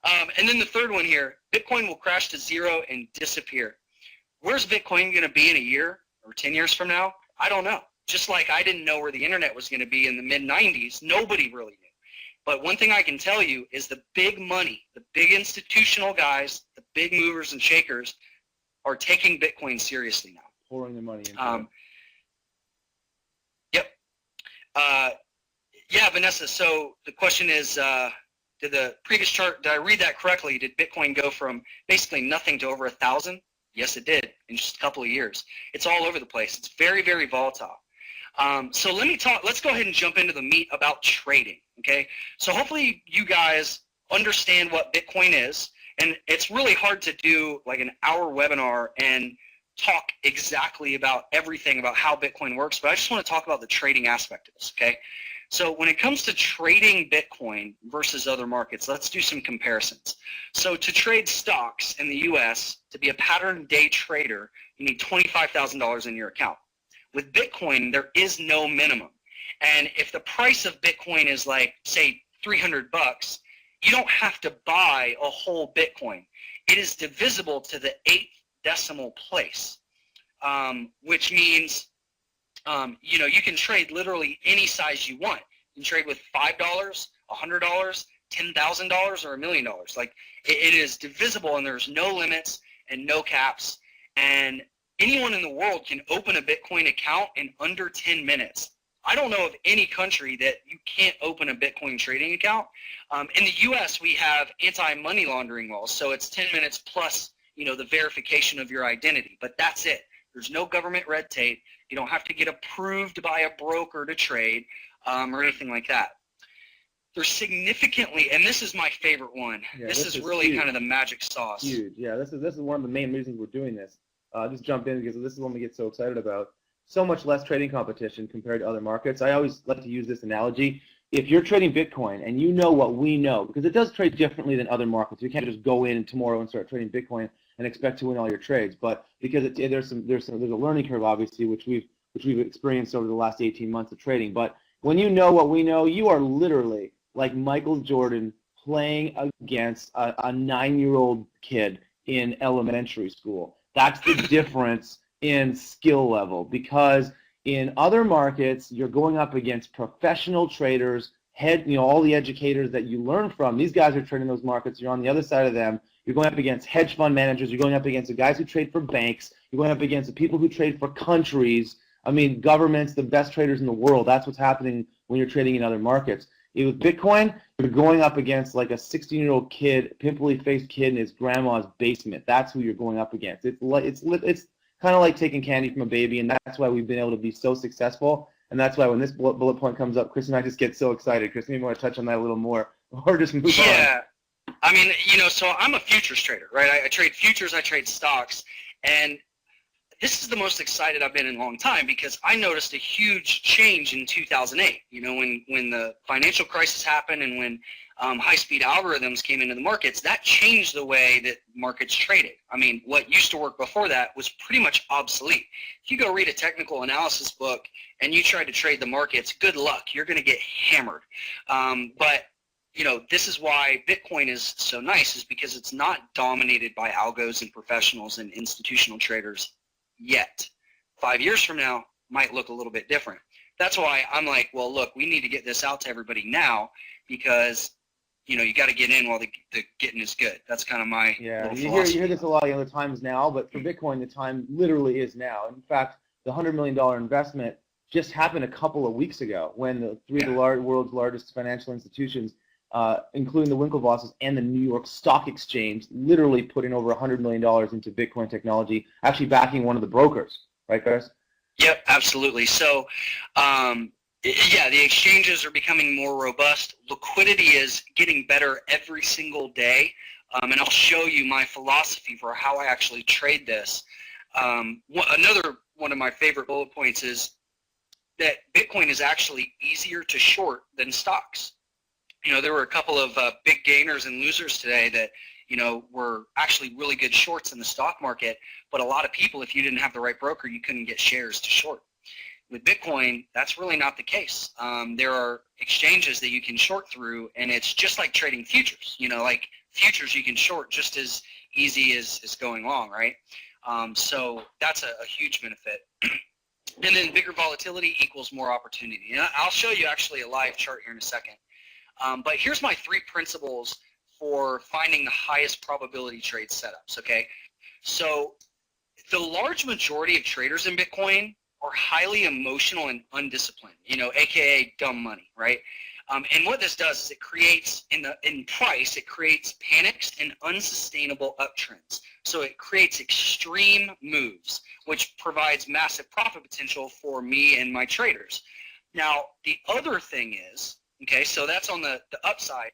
And then the third one here, Bitcoin will crash to zero and disappear. Where's Bitcoin going to be in a year or 10 years from now? I don't know. Just like I didn't know where the internet was going to be in the mid-90s, nobody really knew. But one thing I can tell you is the big money, the big institutional guys, the big movers and shakers are taking Bitcoin seriously now. Pouring the money into it. Yep. Yeah, Vanessa, so the question is, did the previous chart, did I read that correctly? Did Bitcoin go from basically nothing to over 1,000? Yes, it did in just a couple of years. It's all over the place. It's very, very volatile. So let's go ahead and jump into the meat about trading, okay? So hopefully you guys understand what Bitcoin is, and it's really hard to do like an hour webinar and talk exactly about everything about how Bitcoin works, but I just want to talk about the trading aspect of this, okay? So when it comes to trading Bitcoin versus other markets, let's do some comparisons. So to trade stocks in the US, to be a pattern day trader, you need $25,000 in your account. With Bitcoin, there is no minimum. And if the price of Bitcoin is like, say, $300, you don't have to buy a whole Bitcoin. It is divisible to the 8th decimal place, which means you can trade literally any size you want. You can trade with $5, $100, $10,000, or $1 million. Like it is divisible, and there's no limits and no caps. And anyone in the world can open a Bitcoin account in under 10 minutes. I don't know of any country that you can't open a Bitcoin trading account. In the U.S., we have anti-money laundering laws, so it's 10 minutes plus, the verification of your identity. But that's it. There's no government red tape. You don't have to get approved by a broker to trade or anything like that. There's significantly, and this is my favorite one. Yeah, this is really huge. kind of the magic sauce. Huge. Yeah, this is one of the main reasons we're doing this. Just jump in because this is one we get so excited about. So much less trading competition compared to other markets. I always like to use this analogy. If you're trading Bitcoin and you know what we know, because it does trade differently than other markets. You can't just go in tomorrow and start trading Bitcoin and expect to win all your trades. But because there's a learning curve, obviously, which we've experienced over the last 18 months of trading. But when you know what we know, you are literally like Michael Jordan playing against a 9-year-old kid in elementary school. That's the difference in skill level, because in other markets, you're going up against professional traders, all the educators that you learn from. These guys are trading those markets. You're on the other side of them. You're going up against hedge fund managers. You're going up against the guys who trade for banks. You're going up against the people who trade for countries. I mean, governments, the best traders in the world. That's what's happening when you're trading in other markets. With Bitcoin, you're going up against like a 16-year-old kid, pimply-faced kid in his grandma's basement. That's who you're going up against. It's kind of like taking candy from a baby, and that's why we've been able to be so successful. And that's why when this bullet point comes up, Chris and I just get so excited. Chris, maybe you want to touch on that a little more, or just move on. Yeah. I mean, so I'm a futures trader, right? I trade futures, I trade stocks, and this is the most excited I've been in a long time because I noticed a huge change in 2008, when the financial crisis happened and when high-speed algorithms came into the markets. That changed the way that markets traded. I mean, what used to work before that was pretty much obsolete. If you go read a technical analysis book and you try to trade the markets, good luck. You're going to get hammered. But this is why Bitcoin is so nice, is because it's not dominated by algos and professionals and institutional traders yet. 5 years from now might look a little bit different. That's why I'm like, well, look, we need to get this out to everybody now because, you got to get in while the getting is good. That's kind of my little philosophy. You hear this a lot of other times now, but for Bitcoin, the time literally is now. In fact, the $100 million investment just happened a couple of weeks ago when the three of the world's largest financial institutions, including the Winklevosses and the New York Stock Exchange, literally putting over $100 million into Bitcoin technology, actually backing one of the brokers. Right, Chris? Yep, absolutely. So, the exchanges are becoming more robust. Liquidity is getting better every single day, and I'll show you my philosophy for how I actually trade this. Another one of my favorite bullet points is that Bitcoin is actually easier to short than stocks. There were a couple of big gainers and losers today that, were actually really good shorts in the stock market, but a lot of people, if you didn't have the right broker, you couldn't get shares to short. With Bitcoin, that's really not the case. There are exchanges that you can short through, and it's just like trading futures. Like futures you can short just as easy as going long, right? So that's a huge benefit. And then bigger volatility equals more opportunity. And I'll show you actually a live chart here in a second. But here's my 3 principles for finding the highest probability trade setups, okay? So the large majority of traders in Bitcoin are highly emotional and undisciplined, aka dumb money, right? And what this does is it creates, in price, it creates panics and unsustainable uptrends. So it creates extreme moves, which provides massive profit potential for me and my traders. Now, the other thing is, okay, so that's on the upside.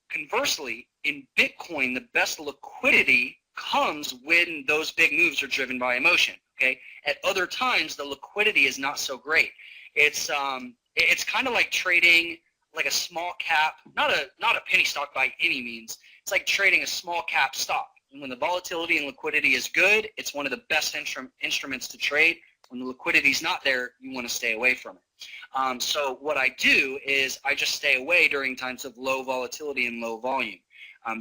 Conversely, in Bitcoin, the best liquidity comes when those big moves are driven by emotion, okay? At other times, the liquidity is not so great. It's kind of like trading like a small cap, not a penny stock by any means. It's like trading a small cap stock. And when the volatility and liquidity is good, it's one of the best instruments to trade. When the liquidity is not there, you want to stay away from it. So what I do is I just stay away during times of low volatility and low volume.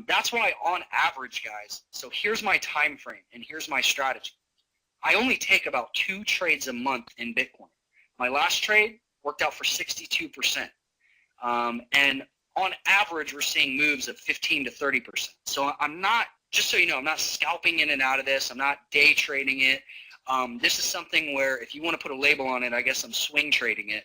That's why on average, guys, so here's my time frame and here's my strategy. I only take about 2 trades a month in Bitcoin. My last trade worked out for 62%. And on average, we're seeing moves of 15 to 30%. So I'm not, just so you know, I'm not scalping in and out of this. I'm not day trading it. This is something where if you want to put a label on it, I guess I'm swing trading it.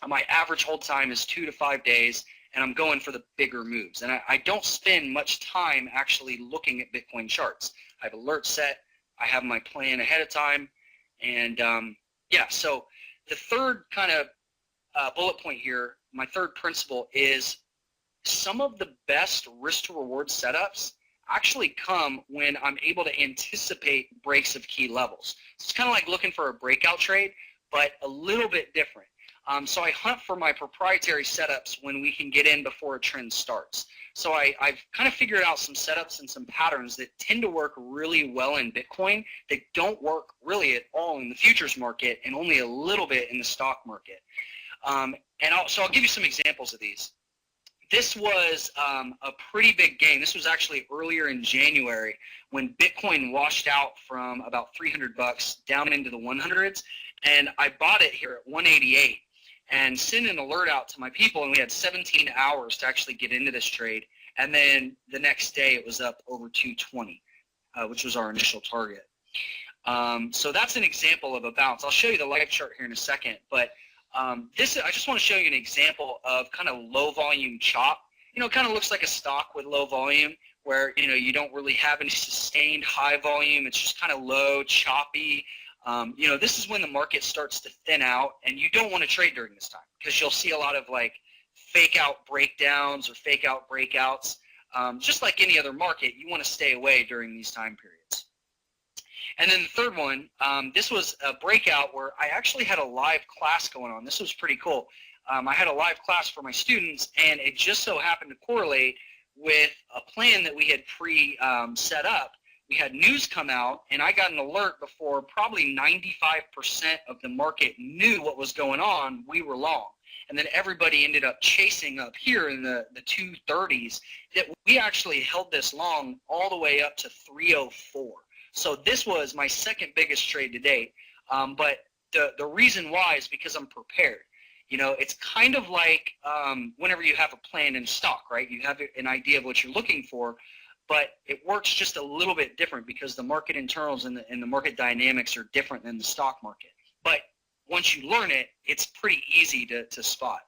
My average hold time is 2 to 5 days, and I'm going for the bigger moves. And I don't spend much time actually looking at Bitcoin charts. I have alerts set. I have my plan ahead of time. And yeah, so the third kind of bullet point here, my third principle is some of the best risk to reward setups actually come when I'm able to anticipate breaks of key levels. So it's kind of like looking for a breakout trade, but a little bit different. So I hunt for my proprietary setups when we can get in before a trend starts. So I've kind of figured out some setups and some patterns that tend to work really well in Bitcoin that don't work really at all in the futures market and only a little bit in the stock market. So I'll give you some examples of these. This was a pretty big gain. This was actually earlier in January when Bitcoin washed out from about $300 down into the 100s, and I bought it here at 188 and sent an alert out to my people, and we had 17 hours to actually get into this trade, and then the next day it was up over 220, which was our initial target. So that's an example of a bounce. I'll show you the live chart here in a second, but I just want to show you an example of kind of low volume chop. It kind of looks like a stock with low volume where, you don't really have any sustained high volume. It's just kind of low, choppy. This is when the market starts to thin out, and you don't want to trade during this time because you'll see a lot of like fake out breakdowns or fake out breakouts. Just like any other market, you want to stay away during these time periods. And then the third one, this was a breakout where I actually had a live class going on. This was pretty cool. I had a live class for my students, and it just so happened to correlate with a plan that we had set up. We had news come out, and I got an alert before probably 95% of the market knew what was going on. We were long. And then everybody ended up chasing up here in the 230s that we actually held this long all the way up to 304. So this was my second biggest trade to date, but the reason why is because I'm prepared. It's kind of like whenever you have a plan in stock, right? You have an idea of what you're looking for, but it works just a little bit different because the market internals and the market dynamics are different than the stock market. But once you learn it, it's pretty easy to spot.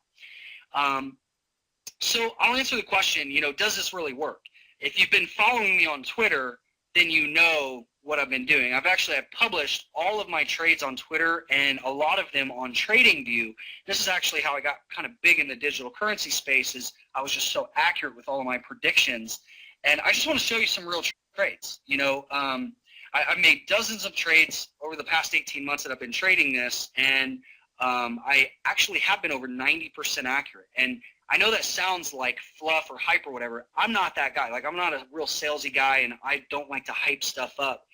So I'll answer the question, does this really work? If you've been following me on Twitter, then you know what I've been doing. I've published all of my trades on Twitter and a lot of them on TradingView. This is actually how I got kind of big in the digital currency space, is I was just so accurate with all of my predictions. And I just want to show you some real trades. I've made dozens of trades over the past 18 months that I've been trading this, and I actually have been over 90% accurate. And I know that sounds like fluff or hype or whatever. I'm not that guy. Like, I'm not a real salesy guy, and I don't like to hype stuff up.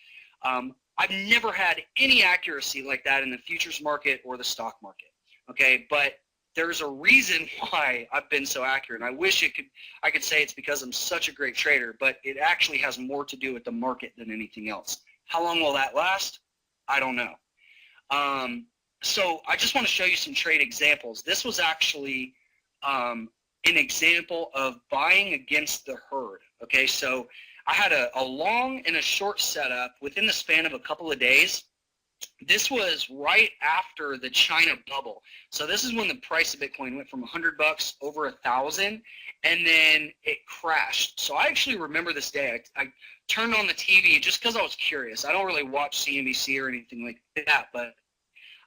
I've never had any accuracy like that in the futures market or the stock market, okay? But there's a reason why I've been so accurate. And I wish I could say it's because I'm such a great trader, but it actually has more to do with the market than anything else. How long will that last? I don't know. So I just want to show you some trade examples. This was actually an example of buying against the herd. Okay, so I had a long and a short setup within the span of a couple of days. This was right after the China bubble. So this is when the price of Bitcoin went from $100 over 1,000, and then it crashed. So I actually remember this day. I turned on the TV just because I was curious. I don't really watch CNBC or anything like that, but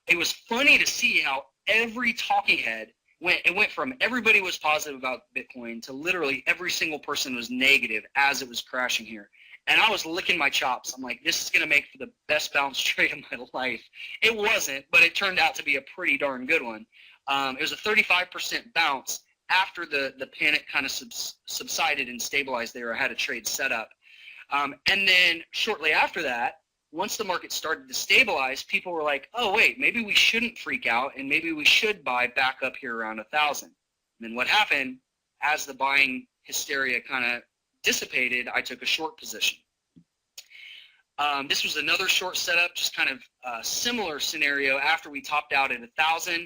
it was funny to see how every talking head went from everybody was positive about Bitcoin to literally every single person was negative as it was crashing here. And I was licking my chops. I'm like, this is going to make for the best bounce trade of my life. It wasn't, but it turned out to be a pretty darn good one. It was a 35% bounce after the panic kind of subsided and stabilized there. I had a trade set up. And then shortly after that, once the market started to stabilize, people were like, oh, wait, maybe we shouldn't freak out and maybe we should buy back up here around 1,000. And then what happened, as the buying hysteria kind of dissipated, I took a short position. This was another short setup, just kind of a similar scenario. After we topped out at 1,000,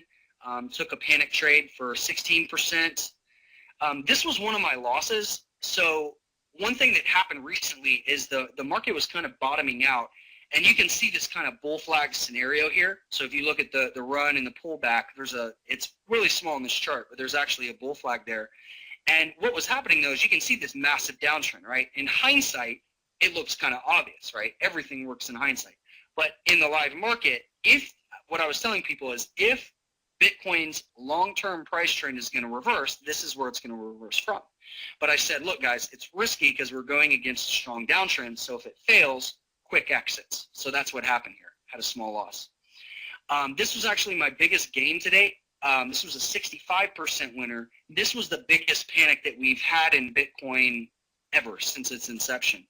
took a panic trade for 16%. This was one of my losses. So one thing that happened recently is the market was kind of bottoming out. And you can see this kind of bull flag scenario here. So if you look at the run and the pullback, it's really small in this chart, but there's actually a bull flag there. And what was happening, though, is you can see this massive downtrend, right? In hindsight, it looks kind of obvious, right? Everything works in hindsight. But in the live market, what I was telling people is if Bitcoin's long-term price trend is going to reverse, this is where it's going to reverse from. But I said, look, guys, it's risky because we're going against a strong downtrend. So if it fails, quick exits. So that's what happened here. Had a small loss. This was actually my biggest gain to date. This was a 65% winner. This was the biggest panic that we've had in Bitcoin ever since its inception.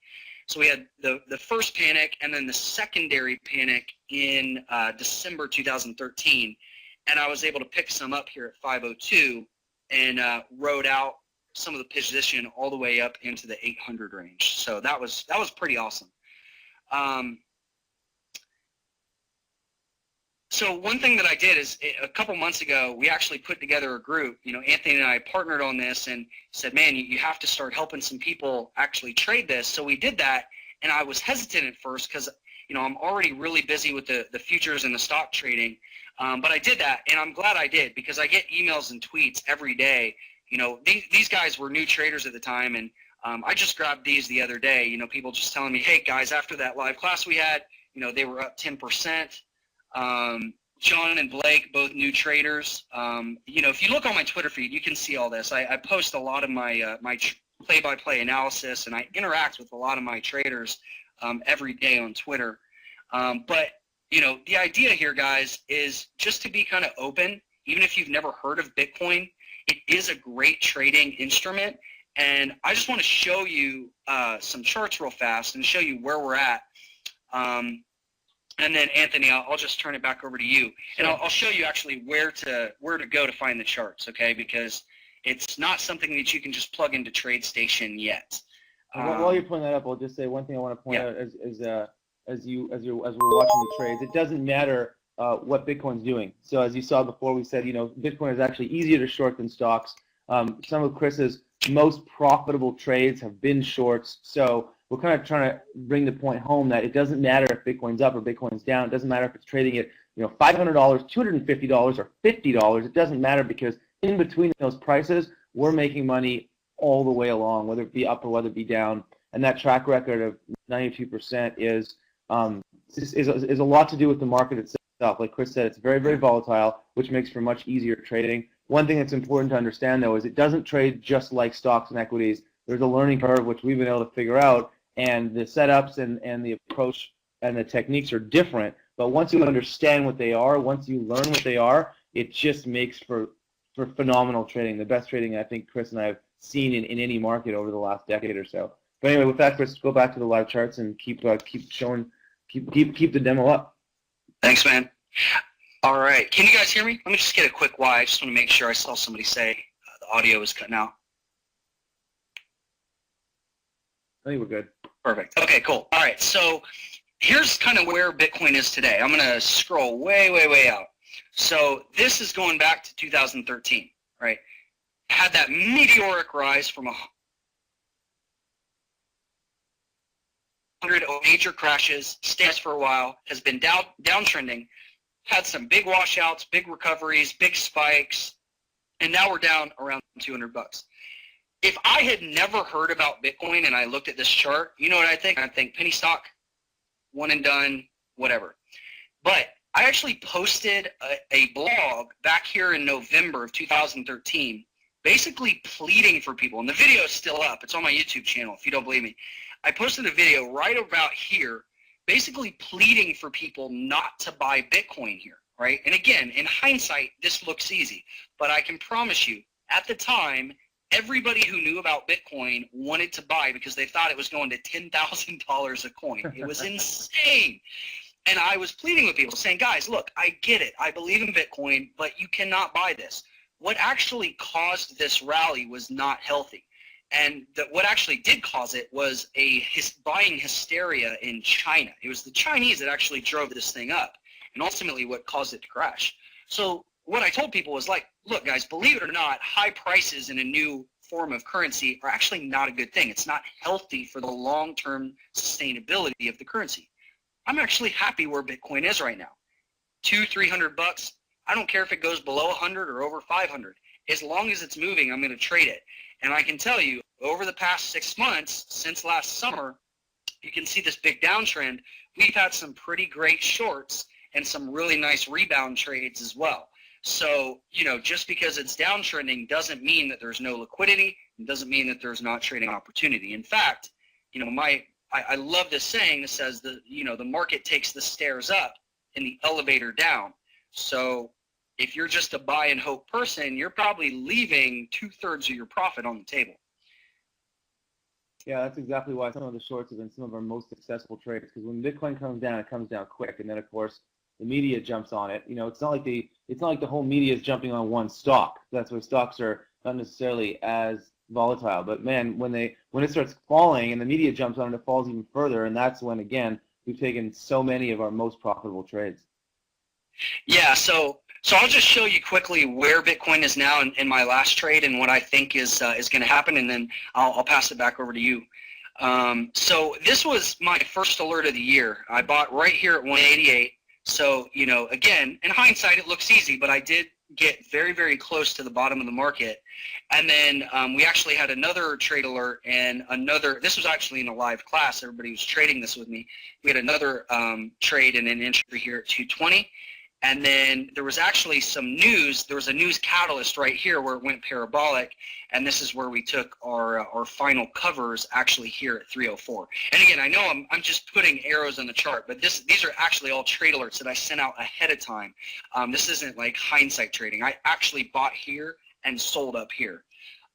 So we had the first panic and then the secondary panic in December 2013. And I was able to pick some up here at 502 and rode out some of the position all the way up into the 800 range. So that was pretty awesome. So one thing that I did is a couple months ago, we actually put together a group. Anthony and I partnered on this and said, man, you have to start helping some people actually trade this. So we did that, and I was hesitant at first because, I'm already really busy with the futures and the stock trading. But I did that, and I'm glad I did because I get emails and tweets every day. These guys were new traders at the time, and I just grabbed these the other day. People just telling me, hey, guys, after that live class we had, they were up 10%. John and Blake, both new traders. If you look on my Twitter feed, you can see all this. I post a lot of my play-by-play analysis, and I interact with a lot of my traders every day on Twitter. But the idea here, guys, is just to be kind of open. Even if you've never heard of Bitcoin, it is a great trading instrument. And I just want to show you some charts real fast and show you where we're at. And then Anthony, I'll just turn it back over to you, and I'll show you actually where to go to find the charts, okay? Because it's not something that you can just plug into TradeStation yet. While you're pulling that up, I'll just say one thing I want to point out as we're watching the trades. It doesn't matter what Bitcoin's doing. So as you saw before, we said Bitcoin is actually easier to short than stocks. Some of Chris's most profitable trades have been shorts. So we're kind of trying to bring the point home that it doesn't matter if Bitcoin's up or Bitcoin's down. It doesn't matter if it's trading at $500, $250, or $50. It doesn't matter because in between those prices, we're making money all the way along, whether it be up or whether it be down. And that track record of 92% is a lot to do with the market itself. Like Chris said, it's very, very volatile, which makes for much easier trading. One thing that's important to understand, though, is it doesn't trade just like stocks and equities. There's a learning curve, which we've been able to figure out, and the setups and the approach and the techniques are different. But once you understand what they are, once you learn what they are, it just makes for phenomenal trading, the best trading I think Chris and I have seen in any market over the last decade or so. But anyway, with that, Chris, go back to the live charts and keep showing, keep the demo up. Thanks, man. All right, can you guys hear me? Let me just get a quick why. I just want to make sure I saw somebody say the audio is cutting out. I think we're good. Perfect. Okay, cool. All right, so here's kind of where Bitcoin is today. I'm going to scroll way, way, way out. So this is going back to 2013, right? Had that meteoric rise from 100 major crashes, stays for a while, has been downtrending, had some big washouts, big recoveries, big spikes, and now we're down around $200. If I had never heard about Bitcoin and I looked at this chart, you know what I think? I think penny stock, one and done, whatever. But I actually posted a blog back here in November of 2013, basically pleading for people, and the video is still up. It's on my YouTube channel if you don't believe me. I posted a video right about here, basically pleading for people not to buy Bitcoin here, right? And again, in hindsight, this looks easy, but I can promise you, at the time, everybody who knew about Bitcoin wanted to buy because they thought it was going to $10,000 a coin. It was insane. And I was pleading with people saying, guys, look, I get it. I believe in Bitcoin, but you cannot buy this. What actually caused this rally was not healthy. And what actually did cause it was buying hysteria in China. It was the Chinese that actually drove this thing up and ultimately what caused it to crash. So what I told people was like, look, guys, believe it or not, high prices in a new form of currency are actually not a good thing. It's not healthy for the long-term sustainability of the currency. I'm actually happy where Bitcoin is right now. $200-300. I don't care if it goes below 100 or over 500. As long as it's moving, I'm going to trade it. And I can tell you, over the past 6 months, since last summer, you can see this big downtrend. We've had some pretty great shorts and some really nice rebound trades as well. So, just because it's downtrending doesn't mean that there's no liquidity. It doesn't mean that there's not trading opportunity. In fact, I love this saying that says that, the market takes the stairs up and the elevator down. So if you're just a buy and hope person, you're probably leaving 2/3 of your profit on the table. Yeah, that's exactly why some of the shorts have been some of our most successful trades. Because when Bitcoin comes down, it comes down quick, and then of course the media jumps on it. It's not like the whole media is jumping on one stock. That's why stocks are not necessarily as volatile. But man, when it starts falling and the media jumps on it, it falls even further, and that's when again we've taken so many of our most profitable trades. Yeah, so I'll just show you quickly where Bitcoin is now in my last trade and what I think is going to happen, and then I'll pass it back over to you. So this was my first alert of the year. I bought right here at 188. So, again, in hindsight, it looks easy, but I did get very, very close to the bottom of the market. And then we actually had another trade alert and this was actually in a live class. Everybody was trading this with me. We had another trade and an entry here at 220. And then there was actually some news. There was a news catalyst right here where it went parabolic, and this is where we took our final covers actually here at 304. And again, I know I'm just putting arrows on the chart, but these are actually all trade alerts that I sent out ahead of time. This isn't like hindsight trading. I actually bought here and sold up here.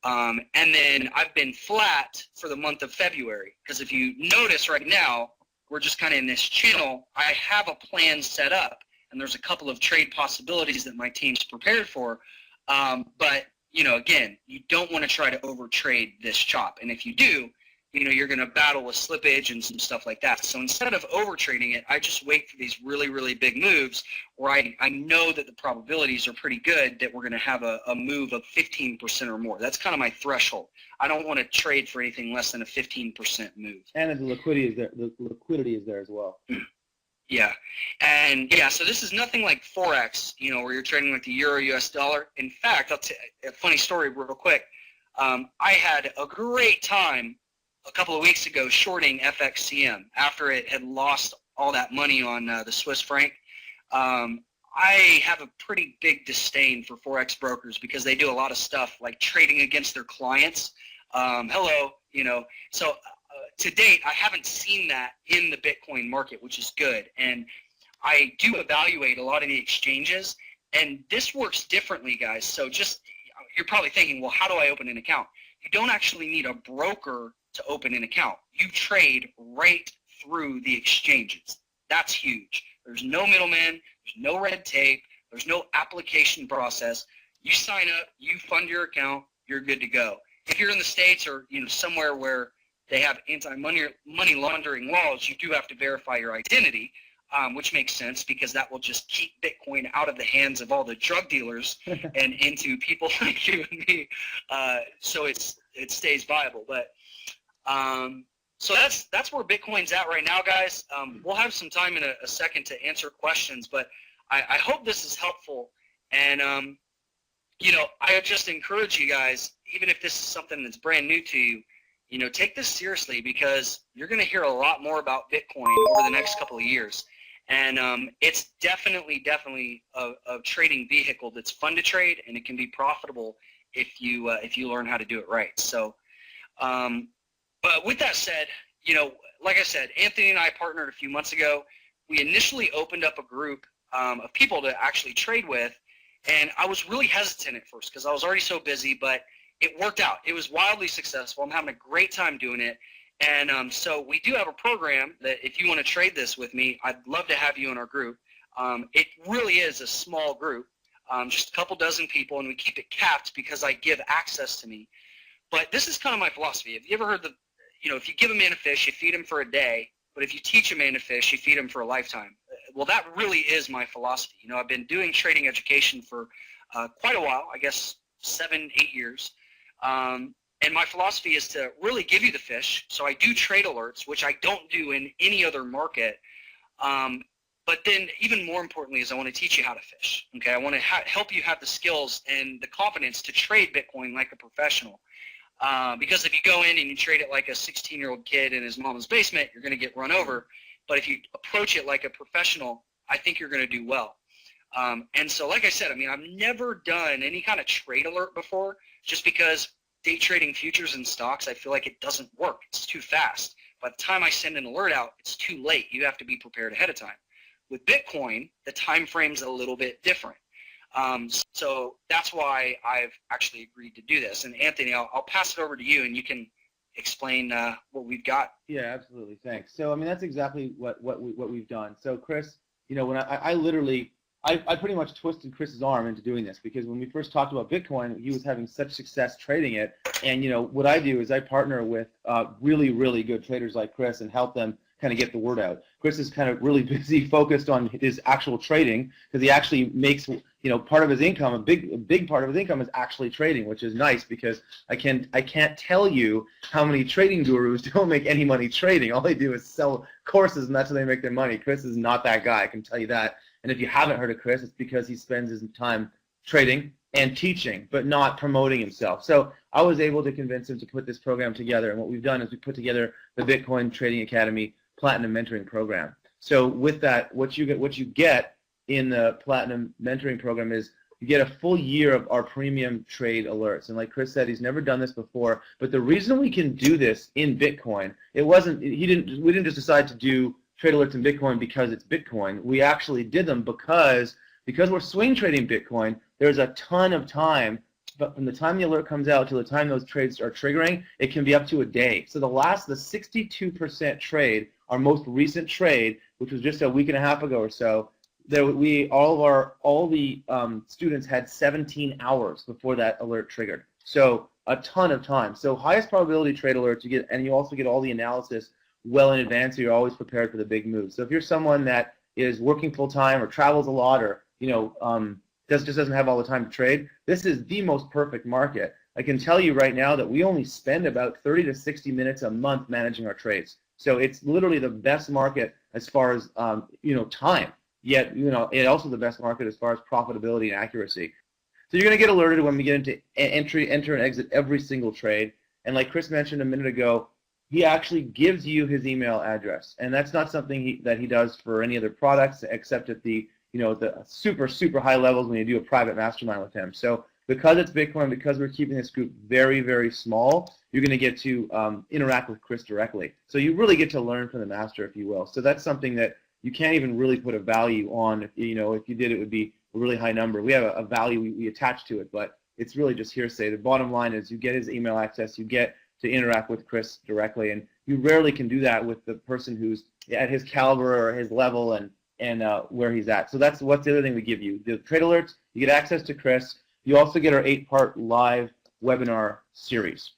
And then I've been flat for the month of February, because if you notice right now, we're just kind of in this channel. I have a plan set up. And there's a couple of trade possibilities that my team's prepared for. But, again, you don't want to try to overtrade this chop. And if you do, you're going to battle with slippage and some stuff like that. So instead of overtrading it, I just wait for these really, really big moves where I know that the probabilities are pretty good that we're going to have a move of 15% or more. That's kind of my threshold. I don't want to trade for anything less than a 15% move. And the liquidity is there. The liquidity is there as well. Yeah, and so this is nothing like Forex, where you're trading like the euro, US dollar. In fact, I'll tell you a funny story real quick. I had a great time a couple of weeks ago shorting FXCM after it had lost all that money on the Swiss franc. I have a pretty big disdain for Forex brokers because they do a lot of stuff like trading against their clients. So to date, I haven't seen that in the Bitcoin market, which is good. And I do evaluate a lot of the exchanges, and this works differently, guys. So you're probably thinking, well, how do I open an account? You don't actually need a broker to open an account. You trade right through the exchanges. That's huge. There's no middleman. There's no red tape. There's no application process. You sign up, you fund your account, you're good to go. If you're in the States or somewhere where they have anti-money laundering laws, you do have to verify your identity, which makes sense because that will just keep Bitcoin out of the hands of all the drug dealers and into people like you and me, so it stays viable. But so that's where Bitcoin's at right now, guys. We'll have some time in a second to answer questions, but I hope this is helpful. And I just encourage you guys, even if this is something that's brand new to you, take this seriously because you're going to hear a lot more about Bitcoin over the next couple of years. And it's definitely a trading vehicle that's fun to trade, and it can be profitable if you learn how to do it right. So, but with that said, like I said, Anthony and I partnered a few months ago. We initially opened up a group of people to actually trade with, and I was really hesitant at first because I was already so busy, but it worked out. It was wildly successful. I'm having a great time doing it. And so we do have a program that if you want to trade this with me, I'd love to have you in our group. It really is a small group, just a couple dozen people, and we keep it capped because I give access to me. But this is kind of my philosophy. Have you ever heard if you give a man a fish, you feed him for a day, but if you teach a man to fish, you feed him for a lifetime. Well, that really is my philosophy. I've been doing trading education for quite a while, I guess 7-8 years. And my philosophy is to really give you the fish. So I do trade alerts, which I don't do in any other market. But then even more importantly is I want to teach you how to fish. Okay, I want to help you have the skills and the confidence to trade Bitcoin like a professional. Because if you go in and you trade it like a 16-year-old kid in his mom's basement, you're going to get run over. But if you approach it like a professional, I think you're going to do well. And so, like I said, I mean, I've never done any kind of trade alert before, just because day trading futures and stocks, I feel like it doesn't work. It's too fast. By the time I send an alert out, it's too late. You have to be prepared ahead of time. With Bitcoin, the time frame's a little bit different. So that's why I've actually agreed to do this. And Anthony, I'll pass it over to you, and you can explain what we've got. Yeah, absolutely. Thanks. So, I mean, that's exactly what we've done. So, Chris, you know, when I literally, I pretty much twisted Chris's arm into doing this, because when we first talked about Bitcoin, he was having such success trading it. And, you know, what I do is I partner with really, really good traders like Chris and help them kind of get the word out. Chris is kind of really busy focused on his actual trading, because he actually makes, you know, part of his income, a big part of his income is actually trading, which is nice, because I can't tell you how many trading gurus don't make any money trading. All they do is sell courses, and that's how they make their money. Chris is not that guy, I can tell you that. And if you haven't heard of Chris, it's because he spends his time trading and teaching, but not promoting himself. So I was able to convince him to put this program together, and what we've done is we put together the Bitcoin Trading Academy Platinum Mentoring Program. So with that, what you get in the Platinum Mentoring Program is you get a full year of our premium trade alerts. And like Chris said, he's never done this before. But the reason we can do this in Bitcoin, we didn't just decide to do trade alerts in Bitcoin because it's Bitcoin. We actually did them because we're swing trading Bitcoin. There's a ton of time, but from the time the alert comes out to the time those trades are triggering, it can be up to a day. So the 62% trade, our most recent trade, which was just a week and a half ago or so, all the students had 17 hours before that alert triggered. So a ton of time. So highest probability trade alerts you get, and you also get all the analysis well in advance, so you're always prepared for the big moves. So if you're someone that is working full time or travels a lot, or just doesn't have all the time to trade, this is the most perfect market. I can tell you right now that we only spend about 30 to 60 minutes a month managing our trades. So it's literally the best market as far as time. Yet it's also the best market as far as profitability and accuracy. So you're going to get alerted when we get into enter and exit every single trade. And like Chris mentioned a minute ago, he actually gives you his email address, and that's not something that he does for any other products except at the super, super high levels when you do a private mastermind with him. So because it's Bitcoin, because we're keeping this group very, very small, you're going to get to interact with Chris directly. So you really get to learn from the master, if you will. So that's something that you can't even really put a value on. If you did, it would be a really high number. We have a value we attach to it, but it's really just hearsay. The bottom line is you get his email access, you get to interact with Chris directly, and you rarely can do that with the person who's at his caliber or his level and where he's at. So that's what's the other thing we give you. The trade alerts, you get access to Chris. You also get our 8-part live webinar series.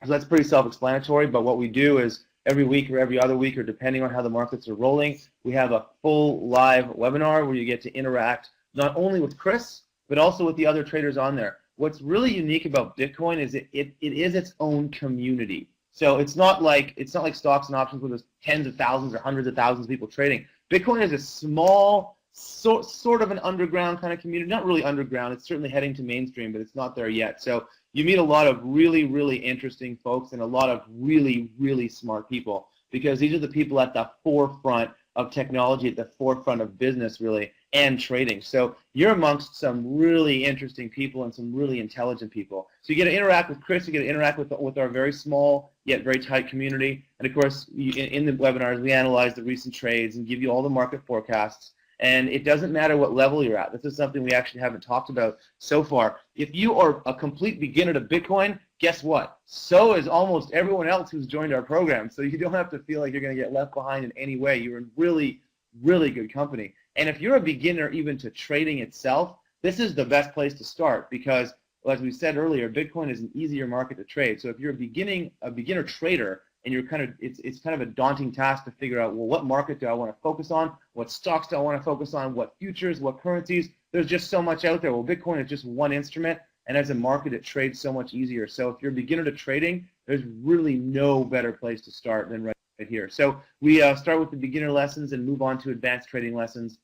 So that's pretty self-explanatory, but what we do is every week or every other week, or depending on how the markets are rolling, we have a full live webinar where you get to interact not only with Chris, but also with the other traders on there. What's really unique about Bitcoin is it is its own community. So it's not like stocks and options where there's tens of thousands or hundreds of thousands of people trading. Bitcoin is a small, sort of an underground kind of community. Not really underground. It's certainly heading to mainstream, but it's not there yet. So you meet a lot of really, really interesting folks and a lot of really, really smart people, because these are the people at the forefront of technology, at the forefront of business, really, and trading. So you're amongst some really interesting people and some really intelligent people. So you get to interact with Chris, you get to interact with our very small yet very tight community. And of course, in the webinars, we analyze the recent trades and give you all the market forecasts. And it doesn't matter what level you're at. This is something we actually haven't talked about so far. If you are a complete beginner to Bitcoin, guess what? So is almost everyone else who's joined our program. So you don't have to feel like you're going to get left behind in any way. You're in really, really good company. And if you're a beginner even to trading itself, this is the best place to start, because, as we said earlier, Bitcoin is an easier market to trade. So if you're a beginner trader, and you're it's kind of a daunting task to figure out, well, what market do I want to focus on? What stocks do I want to focus on? What futures? What currencies? There's just so much out there. Well, Bitcoin is just one instrument, and as a market, it trades so much easier. So if you're a beginner to trading, there's really no better place to start than right right here. So we start with the beginner lessons and move on to advanced trading lessons.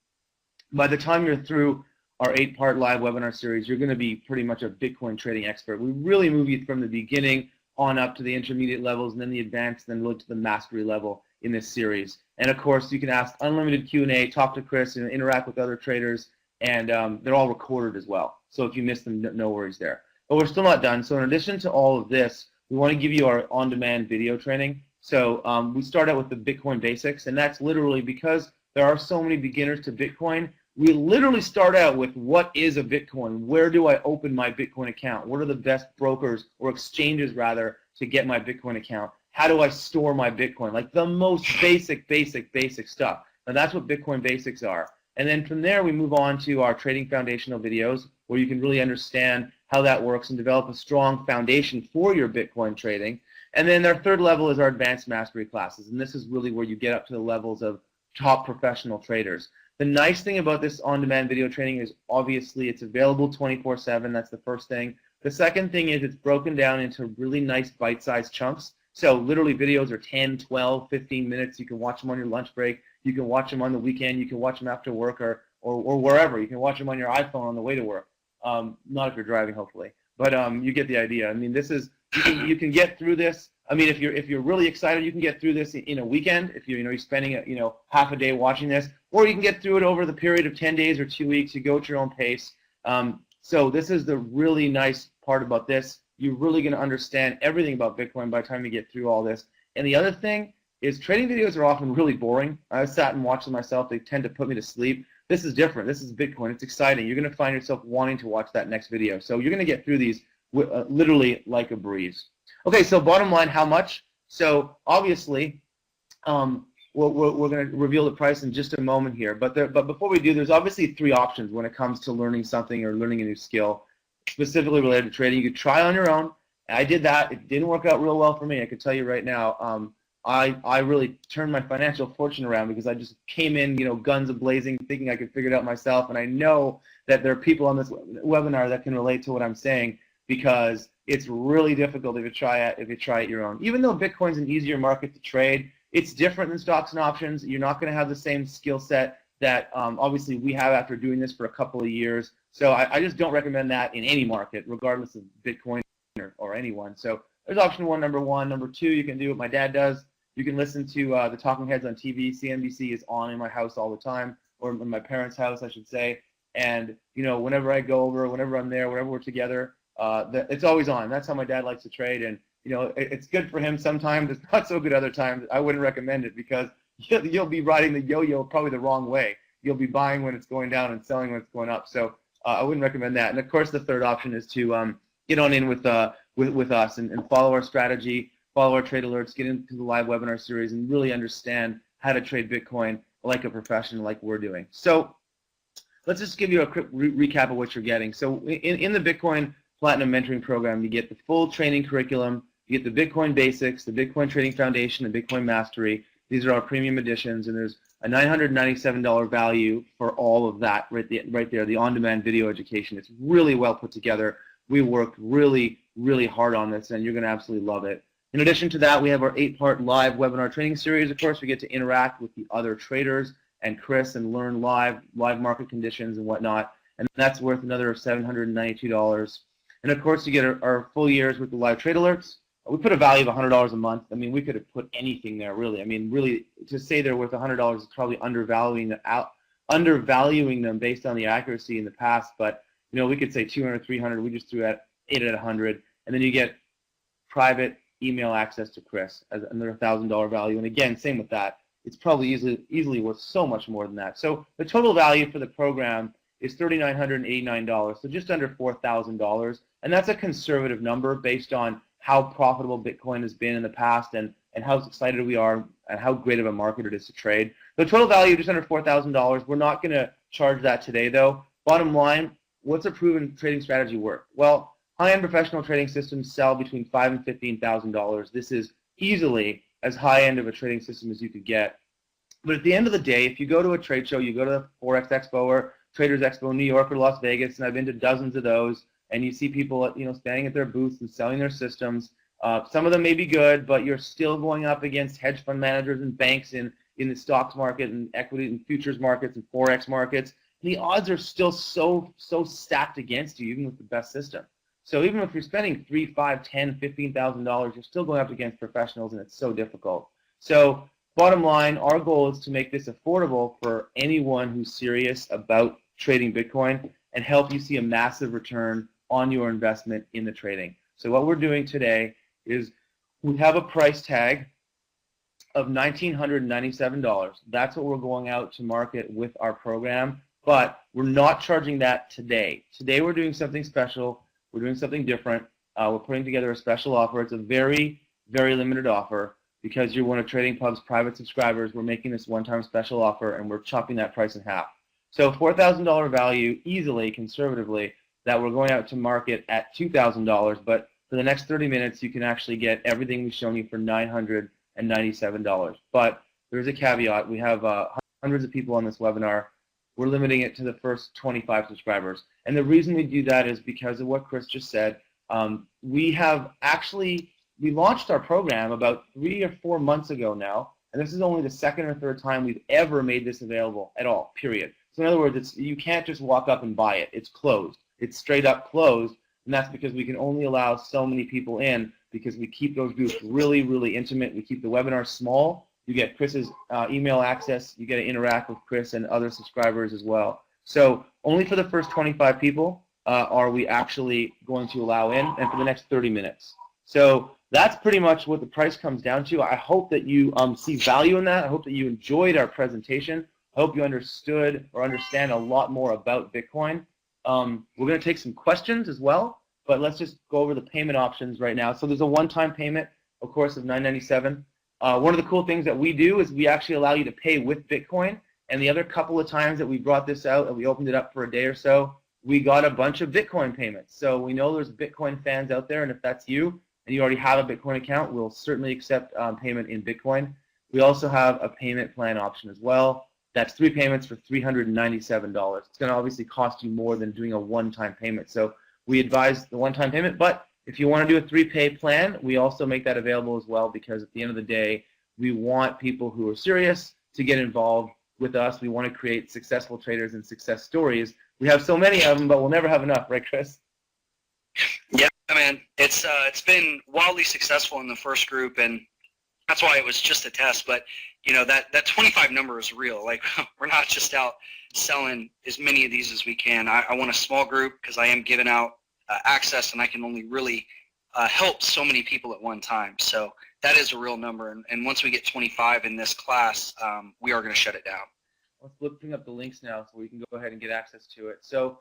By the time you're through our 8-part live webinar series, you're going to be pretty much a Bitcoin trading expert. We really move you from the beginning on up to the intermediate levels, and then the advanced, then look to the mastery level in this series. And of course, you can ask unlimited Q&A, talk to Chris, and interact with other traders, and they're all recorded as well. So if you miss them, no worries there. But we're still not done. So in addition to all of this, we want to give you our on-demand video training. So we start out with the Bitcoin basics, and that's literally because there are so many beginners to Bitcoin. We literally start out with what is a Bitcoin? Where do I open my Bitcoin account? What are the best brokers or exchanges rather to get my Bitcoin account? How do I store my Bitcoin? Like the most basic stuff. And that's what Bitcoin basics are. And then from there we move on to our trading foundational videos where you can really understand how that works and develop a strong foundation for your Bitcoin trading. And then our third level is our advanced mastery classes. And this is really where you get up to the levels of top professional traders. The nice thing about this on-demand video training is obviously it's available 24/7. That's the first thing. The second thing is it's broken down into really nice bite-sized chunks. So literally videos are 10, 12, 15 minutes. You can watch them on your lunch break. You can watch them on the weekend. You can watch them after work or wherever. You can watch them on your iPhone on the way to work. Not if you're driving, hopefully. But you get the idea. I mean, this is you can get through this. I mean, if you're really excited, you can get through this in a weekend. If you're spending half a day watching this, or you can get through it over the period of 10 days or 2 weeks. You go at your own pace. So this is the really nice part about this. You're really going to understand everything about Bitcoin by the time you get through all this. And the other thing is trading videos are often really boring. I sat and watched them myself. They tend to put me to sleep. This is different. This is Bitcoin. It's exciting. You're going to find yourself wanting to watch that next video. So you're going to get through these literally like a breeze. Okay, so bottom line, how much? So obviously, we're going to reveal the price in just a moment here. But before we do, there's obviously 3 options when it comes to learning something or learning a new skill, specifically related to trading. You could try on your own. I did that. It didn't work out real well for me. I could tell you right now. I really turned my financial fortune around because I just came in, guns a-blazing, thinking I could figure it out myself. And I know that there are people on this webinar that can relate to what I'm saying because it's really difficult if you try it your own. Even though Bitcoin's an easier market to trade, it's different than stocks and options. You're not going to have the same skill set that obviously we have after doing this for a couple of years. So I just don't recommend that in any market, regardless of Bitcoin or anyone. So there's option 1, number 1. Number 2, you can do what my dad does. You can listen to the Talking Heads on TV. CNBC is on in my house all the time, or in my parents' house, I should say. And whenever I go over, whenever I'm there, whenever we're together, it's always on. That's how my dad likes to trade, and it's good for him sometimes. It's not so good other times. I wouldn't recommend it because you'll be riding the yo-yo probably the wrong way. You'll be buying when it's going down and selling when it's going up. So I wouldn't recommend that. And of course, the third option is to get on in with us and follow our strategy, follow our trade alerts, get into the live webinar series, and really understand how to trade Bitcoin like a professional, like we're doing. So let's just give you a quick recap of what you're getting. So in the Bitcoin Platinum Mentoring Program, you get the full training curriculum, you get the Bitcoin Basics, the Bitcoin Trading Foundation, the Bitcoin Mastery. These are our premium editions, and there's a $997 value for all of that right there, the on-demand video education. It's really well put together. We worked really, really hard on this, and you're going to absolutely love it. In addition to that, we have our 8-part live webinar training series. Of course, we get to interact with the other traders and Chris and learn live market conditions and whatnot, and that's worth another $792. And of course, you get our full years with the live trade alerts. We put a value of $100 a month. I mean, we could have put anything there, really. I mean, really, to say they're worth $100 is probably undervaluing them based on the accuracy in the past. But we could say 200, 300. We just threw at 8 at 100, and then you get private email access to Chris as another $1,000 value. And again, same with that. It's probably easily worth so much more than that. So the total value for the program is $3,989, so just under $4,000, and that's a conservative number based on how profitable Bitcoin has been in the past and how excited we are and how great of a market it is to trade. The total value just under $4,000. We're not going to charge that today, though. Bottom line, what's a proven trading strategy worth? Well, high-end professional trading systems sell between $5,000 and $15,000. This is easily as high-end of a trading system as you could get. But at the end of the day, if you go to a trade show, you go to the Forex Expo or Traders Expo in New York or Las Vegas, and I've been to dozens of those, and you see people, standing at their booths and selling their systems. Some of them may be good, but you're still going up against hedge fund managers and banks in the stocks market and equity and futures markets and forex markets. And the odds are still so stacked against you, even with the best system. So even if you're spending $3, $5, $10, $15,000, you're still going up against professionals, and it's so difficult. So bottom line, our goal is to make this affordable for anyone who's serious about trading Bitcoin and help you see a massive return on your investment in the trading. So what we're doing today is we have a price tag of $1,997. That's what we're going out to market with our program, but we're not charging that today. Today we're doing something special. We're doing something different. We're putting together a special offer. It's a very, very limited offer because you're one of Trading Pub's private subscribers. We're making this one-time special offer, and we're chopping that price in half. So $4,000 value easily, conservatively, that we're going out to market at $2,000, but for the next 30 minutes, you can actually get everything we've shown you for $997. But there's a caveat. We have hundreds of people on this webinar. We're limiting it to the first 25 subscribers. And the reason we do that is because of what Chris just said. We launched our program about 3 or 4 months ago now, and this is only the second or third time we've ever made this available at all, period. So in other words, you can't just walk up and buy it. It's closed. It's straight up closed, and that's because we can only allow so many people in because we keep those groups really, really intimate. We keep the webinar small. You get Chris's email access. You get to interact with Chris and other subscribers as well. So only for the first 25 people are we actually going to allow in, and for the next 30 minutes. So that's pretty much what the price comes down to. I hope that you see value in that. I hope that you enjoyed our presentation. I hope you understood or understand a lot more about Bitcoin. We're going to take some questions as well, but let's just go over the payment options right now. So there's a one-time payment, of course, of $997. One of the cool things that we do is we actually allow you to pay with Bitcoin. And the other couple of times that we brought this out and we opened it up for a day or so, we got a bunch of Bitcoin payments. So we know there's Bitcoin fans out there, and if that's you and you already have a Bitcoin account, we'll certainly accept payment in Bitcoin. We also have a payment plan option as well. That's 3 payments for $397. It's going to obviously cost you more than doing a one-time payment. So we advise the one-time payment, but if you want to do a 3-pay plan, we also make that available as well because at the end of the day, we want people who are serious to get involved with us. We want to create successful traders and success stories. We have so many of them, but we'll never have enough, right, Chris? Yeah, man. It's been wildly successful in the first group, and that's why it was just a test. But you know that 25 number is real. Like we're not just out selling as many of these as we can. I want a small group because I am giving out access, and I can only really help so many people at one time. So that is a real number. And once we get 25 in this class, we are going to shut it down. Let's bring up the links now so we can go ahead and get access to it. So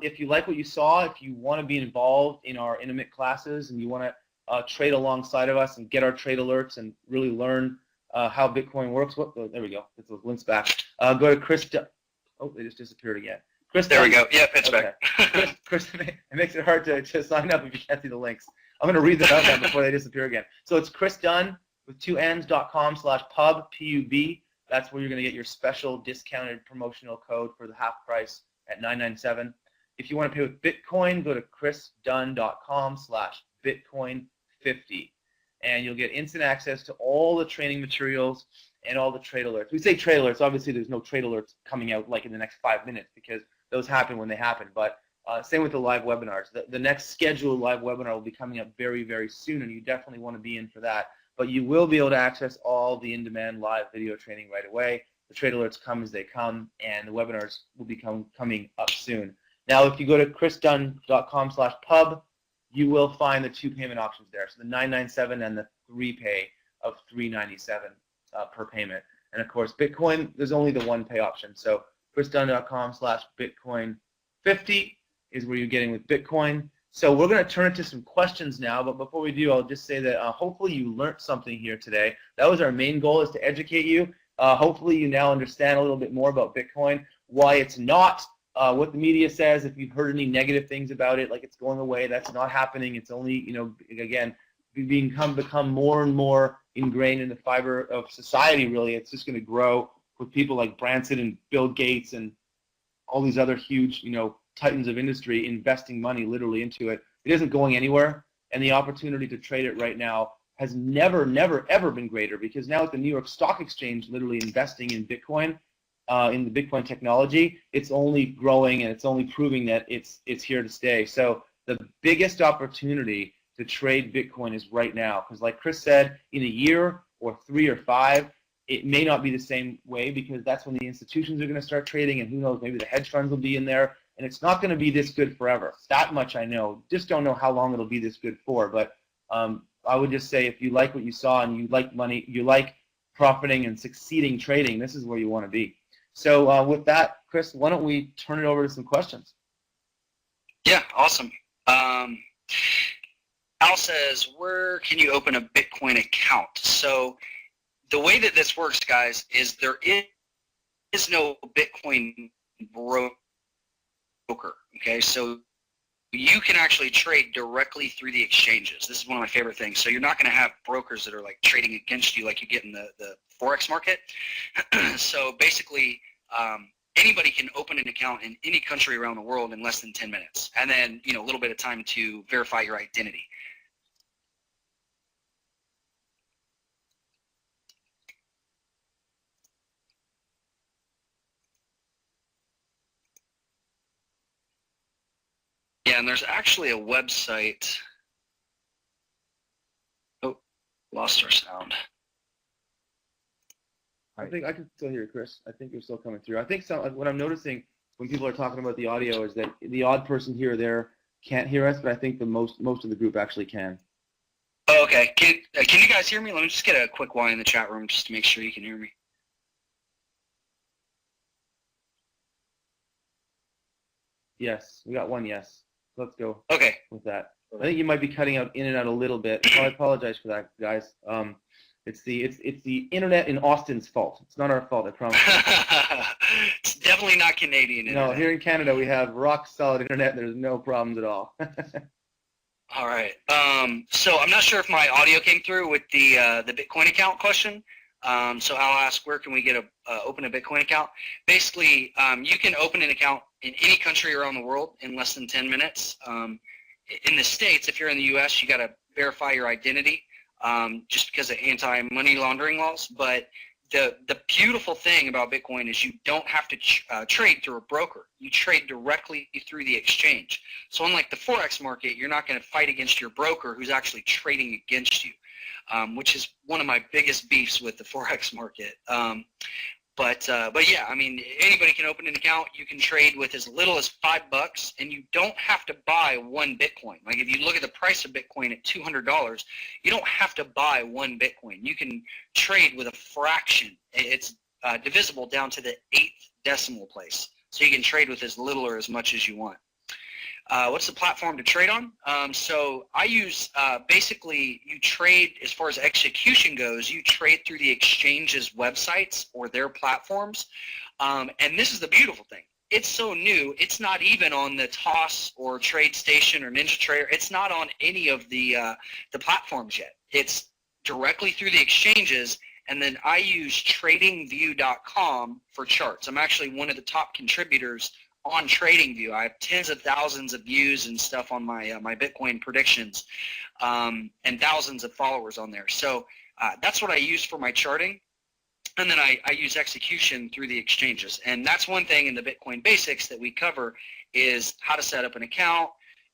if you like what you saw, if you want to be involved in our intimate classes and you want to trade alongside of us and get our trade alerts and really learn how Bitcoin works. There we go. Get those links back. Go to Chris. Oh, they just disappeared again. Chris. There we go. Yep, it's okay. back. Chris, it makes it hard to sign up if you can't see the links. I'm going to read them out now before they disappear again. So it's chrisdunn with 2Ns.com/pub, P-U-B. That's where you're going to get your special discounted promotional code for the half price at $997. If you want to pay with Bitcoin, go to chrisdunn.com/Bitcoin50. And you'll get instant access to all the training materials and all the trade alerts. We say trade alerts. Obviously, there's no trade alerts coming out like in the next 5 minutes because those happen when they happen. But same with the live webinars. The next scheduled live webinar will be coming up very, very soon, and you definitely want to be in for that. But you will be able to access all the in-demand live video training right away. The trade alerts come as they come, and the webinars will be coming up soon. Now, if you go to chrisdunn.com/pub, you will find the 2 payment options there. So the $997 and the 3-pay of $397 per payment. And of course, Bitcoin, there's only the 1-pay option. So chrisdunn.com/Bitcoin50 is where you're getting with Bitcoin. So we're going to turn it to some questions now, but before we do, I'll just say that hopefully you learned something here today. That was our main goal, is to educate you. Hopefully you now understand a little bit more about Bitcoin, why it's not what the media says. If you've heard any negative things about it, like it's going away, that's not happening. It's only, again, become more and more ingrained in the fiber of society, really. It's just going to grow with people like Branson and Bill Gates and all these other huge, titans of industry investing money literally into it. It isn't going anywhere, and the opportunity to trade it right now has never, never, ever been greater, because now with the New York Stock Exchange literally investing in Bitcoin, in the Bitcoin technology, it's only growing and it's only proving that it's here to stay. So the biggest opportunity to trade Bitcoin is right now, because like Chris said, in a year or 3 or 5, it may not be the same way, because that's when the institutions are going to start trading, and who knows, maybe the hedge funds will be in there, and it's not going to be this good forever. That much I know. Just don't know how long it'll be this good for, but I would just say if you like what you saw and you like money, you like profiting and succeeding trading, this is where you want to be. So with that, Chris, why don't we turn it over to some questions? Yeah, awesome. Al says, where can you open a Bitcoin account? So the way that this works, guys, is there is no Bitcoin broker. Okay, so you can actually trade directly through the exchanges. This is one of my favorite things. So you're not going to have brokers that are like trading against you like you get in the Forex market. So basically, anybody can open an account in any country around the world in less than 10 minutes. And then, a little bit of time to verify your identity. Yeah, and there's actually a website. Oh, lost our sound. I think I can still hear you, Chris. I think you're still coming through. I think what I'm noticing when people are talking about the audio is that the odd person here or there can't hear us, but I think the most of the group actually can. Oh, okay. Can you guys hear me? Let me just get a quick Y in the chat room just to make sure you can hear me. Yes, we got one yes. Let's go Okay. with that. I think you might be cutting out in and out a little bit. So I apologize for that, guys. It's the internet in Austin's fault. It's not our fault, I promise. It's definitely not Canadian internet. No, here in Canada we have rock solid internet. There's no problems at all. All right. So I'm not sure if my audio came through with the Bitcoin account question. So I'll ask, where can we get open a Bitcoin account? Basically, you can open an account in any country around the world in less than 10 minutes. In the States, if you're in the U.S., you got to verify your identity just because of anti-money laundering laws. But the beautiful thing about Bitcoin is you don't have to trade through a broker. You trade directly through the exchange. So unlike the Forex market, you're not going to fight against your broker who's actually trading against you, which is one of my biggest beefs with the Forex market. But yeah, I mean, anybody can open an account. You can trade with as little as $5, and you don't have to buy one Bitcoin. Like if you look at the price of Bitcoin at $200, you don't have to buy one Bitcoin. You can trade with a fraction. It's divisible down to the 8th decimal place. So you can trade with as little or as much as you want. What's the platform to trade on? So I use basically you trade, as far as execution goes, you trade through the exchange's websites or their platforms. And this is the beautiful thing. It's so new, it's not even on the Toss or TradeStation or NinjaTrader. It's not on any of the platforms yet. It's directly through the exchanges. And then I use TradingView.com for charts. I'm actually one of the top contributors on TradingView. I have tens of thousands of views and stuff on my my Bitcoin predictions, and thousands of followers on there. So that's what I use for my charting, and then I use execution through the exchanges. And that's one thing in the Bitcoin basics that we cover is how to set up an account,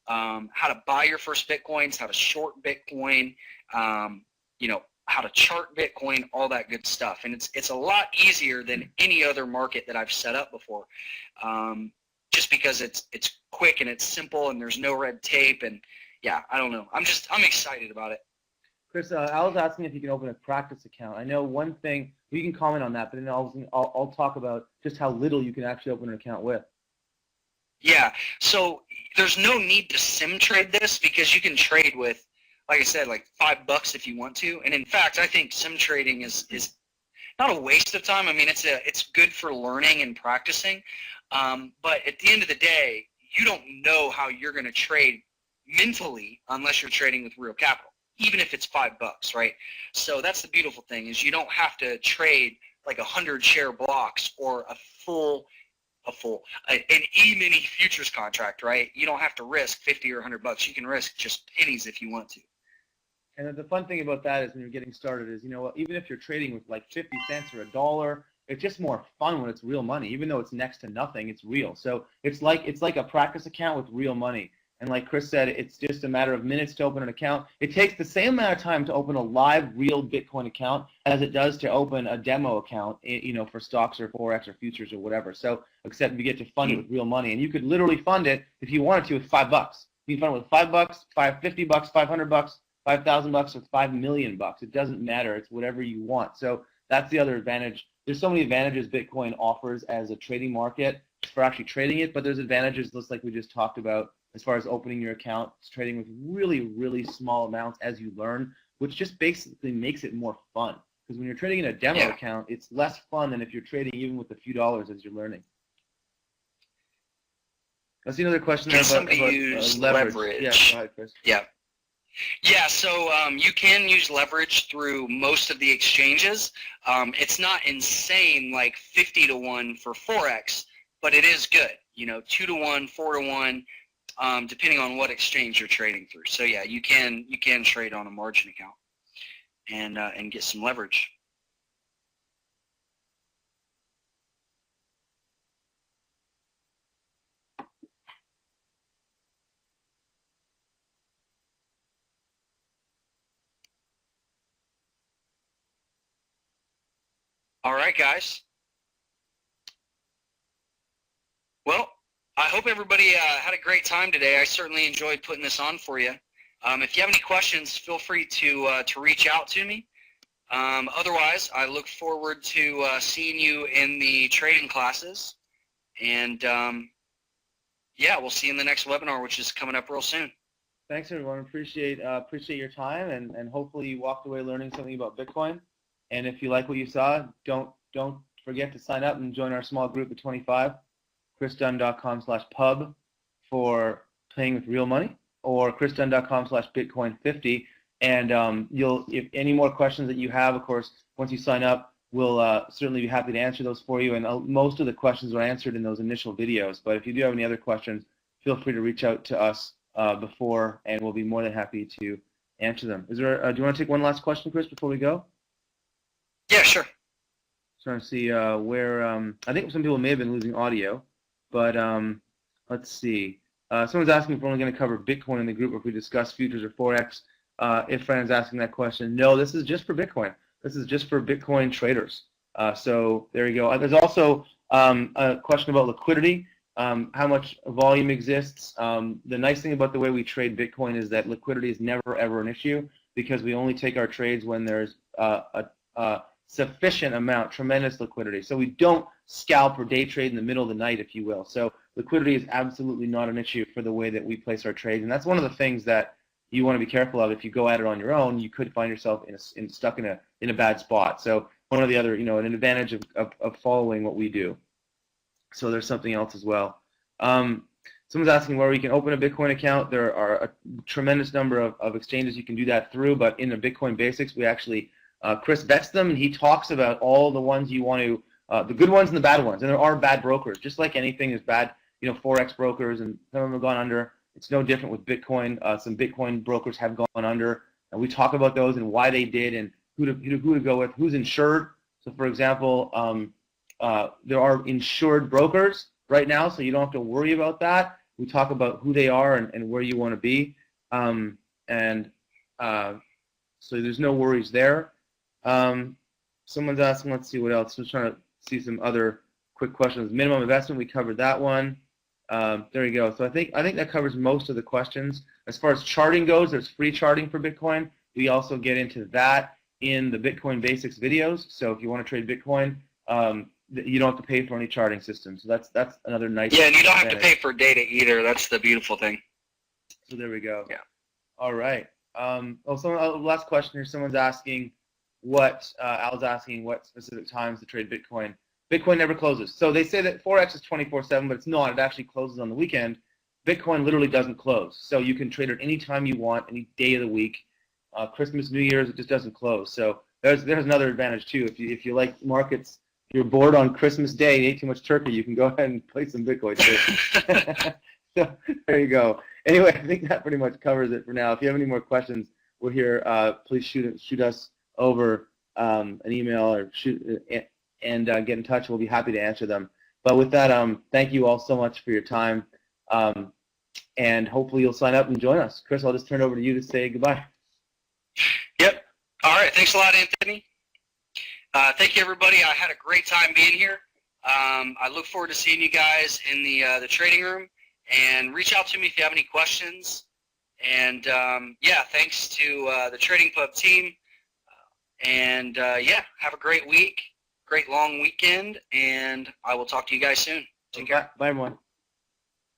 how to buy your first Bitcoins, how to short Bitcoin, how to chart Bitcoin, all that good stuff. And it's a lot easier than any other market that I've set up before. Just because it's quick and it's simple and there's no red tape, and yeah, I don't know. I'm excited about it. Chris, I was asking if you can open a practice account. I know one thing, you can comment on that, but then I'll talk about just how little you can actually open an account with. Yeah, so there's no need to sim trade this because you can trade with, like I said, like $5 if you want to. And in fact, I think sim trading is not a waste of time. I mean, it's good for learning and practicing. But at the end of the day, you don't know how you're going to trade mentally unless you're trading with real capital, even if it's $5, right? So that's the beautiful thing is you don't have to trade like 100 share blocks or a full an E-mini futures contract, right? You don't have to risk 50 or $100. You can risk just pennies if you want to. And the fun thing about that is when you're getting started is, even if you're trading with like 50 cents or $1, it's just more fun when it's real money. Even though it's next to nothing, it's real. So it's like a practice account with real money. And like Chris said, it's just a matter of minutes to open an account. It takes the same amount of time to open a live, real Bitcoin account as it does to open a demo account, for stocks or Forex or futures or whatever. So except you get to fund it with real money. And you could literally fund it if you wanted to with $5. You can fund it with $5, $50, $500, $5,000, or $5 million. It doesn't matter. It's whatever you want. So that's the other advantage. There's so many advantages Bitcoin offers as a trading market for actually trading it, but there's advantages just like we just talked about as far as opening your account, trading with really, really small amounts as you learn, which just basically makes it more fun. Because when you're trading in a demo account, it's less fun than if you're trading even with a few dollars as you're learning. I see another question there about leverage. Yeah, go ahead, Chris. Yeah, so you can use leverage through most of the exchanges. It's not insane like 50 to 1 for Forex, but it is good. 2 to 1, 4 to 1, depending on what exchange you're trading through. So yeah, you can trade on a margin account and get some leverage. All right, guys. Well, I hope everybody had a great time today. I certainly enjoyed putting this on for you. If you have any questions, feel free to reach out to me. Otherwise, I look forward to seeing you in the trading classes. And, yeah, we'll see you in the next webinar, which is coming up real soon. Thanks, everyone. Appreciate your time, and hopefully you walked away learning something about Bitcoin. And if you like what you saw, don't forget to sign up and join our small group of 25, chrisdunn.com/pub for playing with real money, or chrisdunn.com/bitcoin50. And if any more questions that you have, of course, once you sign up, we'll certainly be happy to answer those for you. And most of the questions were answered in those initial videos. But if you do have any other questions, feel free to reach out to us before, and we'll be more than happy to answer them. Do you want to take one last question, Chris, before we go? Yeah, sure. Trying to see where I think some people may have been losing audio, but let's see. Someone's asking if we're only going to cover Bitcoin in the group, or if we discuss futures or Forex. If Fran's asking that question, no, this is just for Bitcoin. This is just for Bitcoin traders. So there you go. There's also a question about liquidity, how much volume exists. The nice thing about the way we trade Bitcoin is that liquidity is never, ever an issue, because we only take our trades when there's a sufficient amount, tremendous liquidity. So we don't scalp or day trade in the middle of the night, if you will. So liquidity is absolutely not an issue for the way that we place our trades, and that's one of the things that you want to be careful of. If you go at it on your own, you could find yourself stuck in a bad spot. So one or the other, an advantage of following what we do. So there's something else as well. Someone's asking where we can open a Bitcoin account. There are a tremendous number of exchanges you can do that through, but in the Bitcoin Basics, we actually Chris vets them, and he talks about all the ones you want to, the good ones and the bad ones. And there are bad brokers, just like anything is bad. Forex brokers, and some of them have gone under. It's no different with Bitcoin. Some Bitcoin brokers have gone under, and we talk about those and why they did, and who to go with, who's insured. So, for example, there are insured brokers right now, so you don't have to worry about that. We talk about who they are and where you want to be, so there's no worries there. Someone's asking, let's see what else. I'm trying to see some other quick questions. Minimum investment, we covered that one. There you go. So I think that covers most of the questions. As far as charting goes, there's free charting for Bitcoin. We also get into that in the Bitcoin Basics videos. So if you want to trade Bitcoin, you don't have to pay for any charting system. So that's another nice. Yeah, and you don't have to pay for data either. That's the beautiful thing. So there we go. Yeah. All right. Last question here. Someone's asking Al's asking what specific times to trade Bitcoin. Bitcoin never closes. So they say that Forex is 24/7, but it's not. It actually closes on the weekend. Bitcoin literally doesn't close. So you can trade it any time you want, any day of the week. Christmas, New Year's, it just doesn't close. So there's another advantage too. If you like markets, you're bored on Christmas Day and ate too much turkey, you can go ahead and play some Bitcoin too. So there you go. Anyway, I think that pretty much covers it for now. If you have any more questions, we're here. Please shoot us over an email or and get in touch. We'll be happy to answer them. But with that, thank you all so much for your time. And hopefully you'll sign up and join us. Chris, I'll just turn it over to you to say goodbye. Yep. All right. Thanks a lot, Anthony. Thank you, everybody. I had a great time being here. I look forward to seeing you guys in the trading room. And reach out to me if you have any questions. And, yeah, thanks to the Trading Pub team. And, yeah, have a great week, great long weekend, and I will talk to you guys soon. Take care. Bye everyone.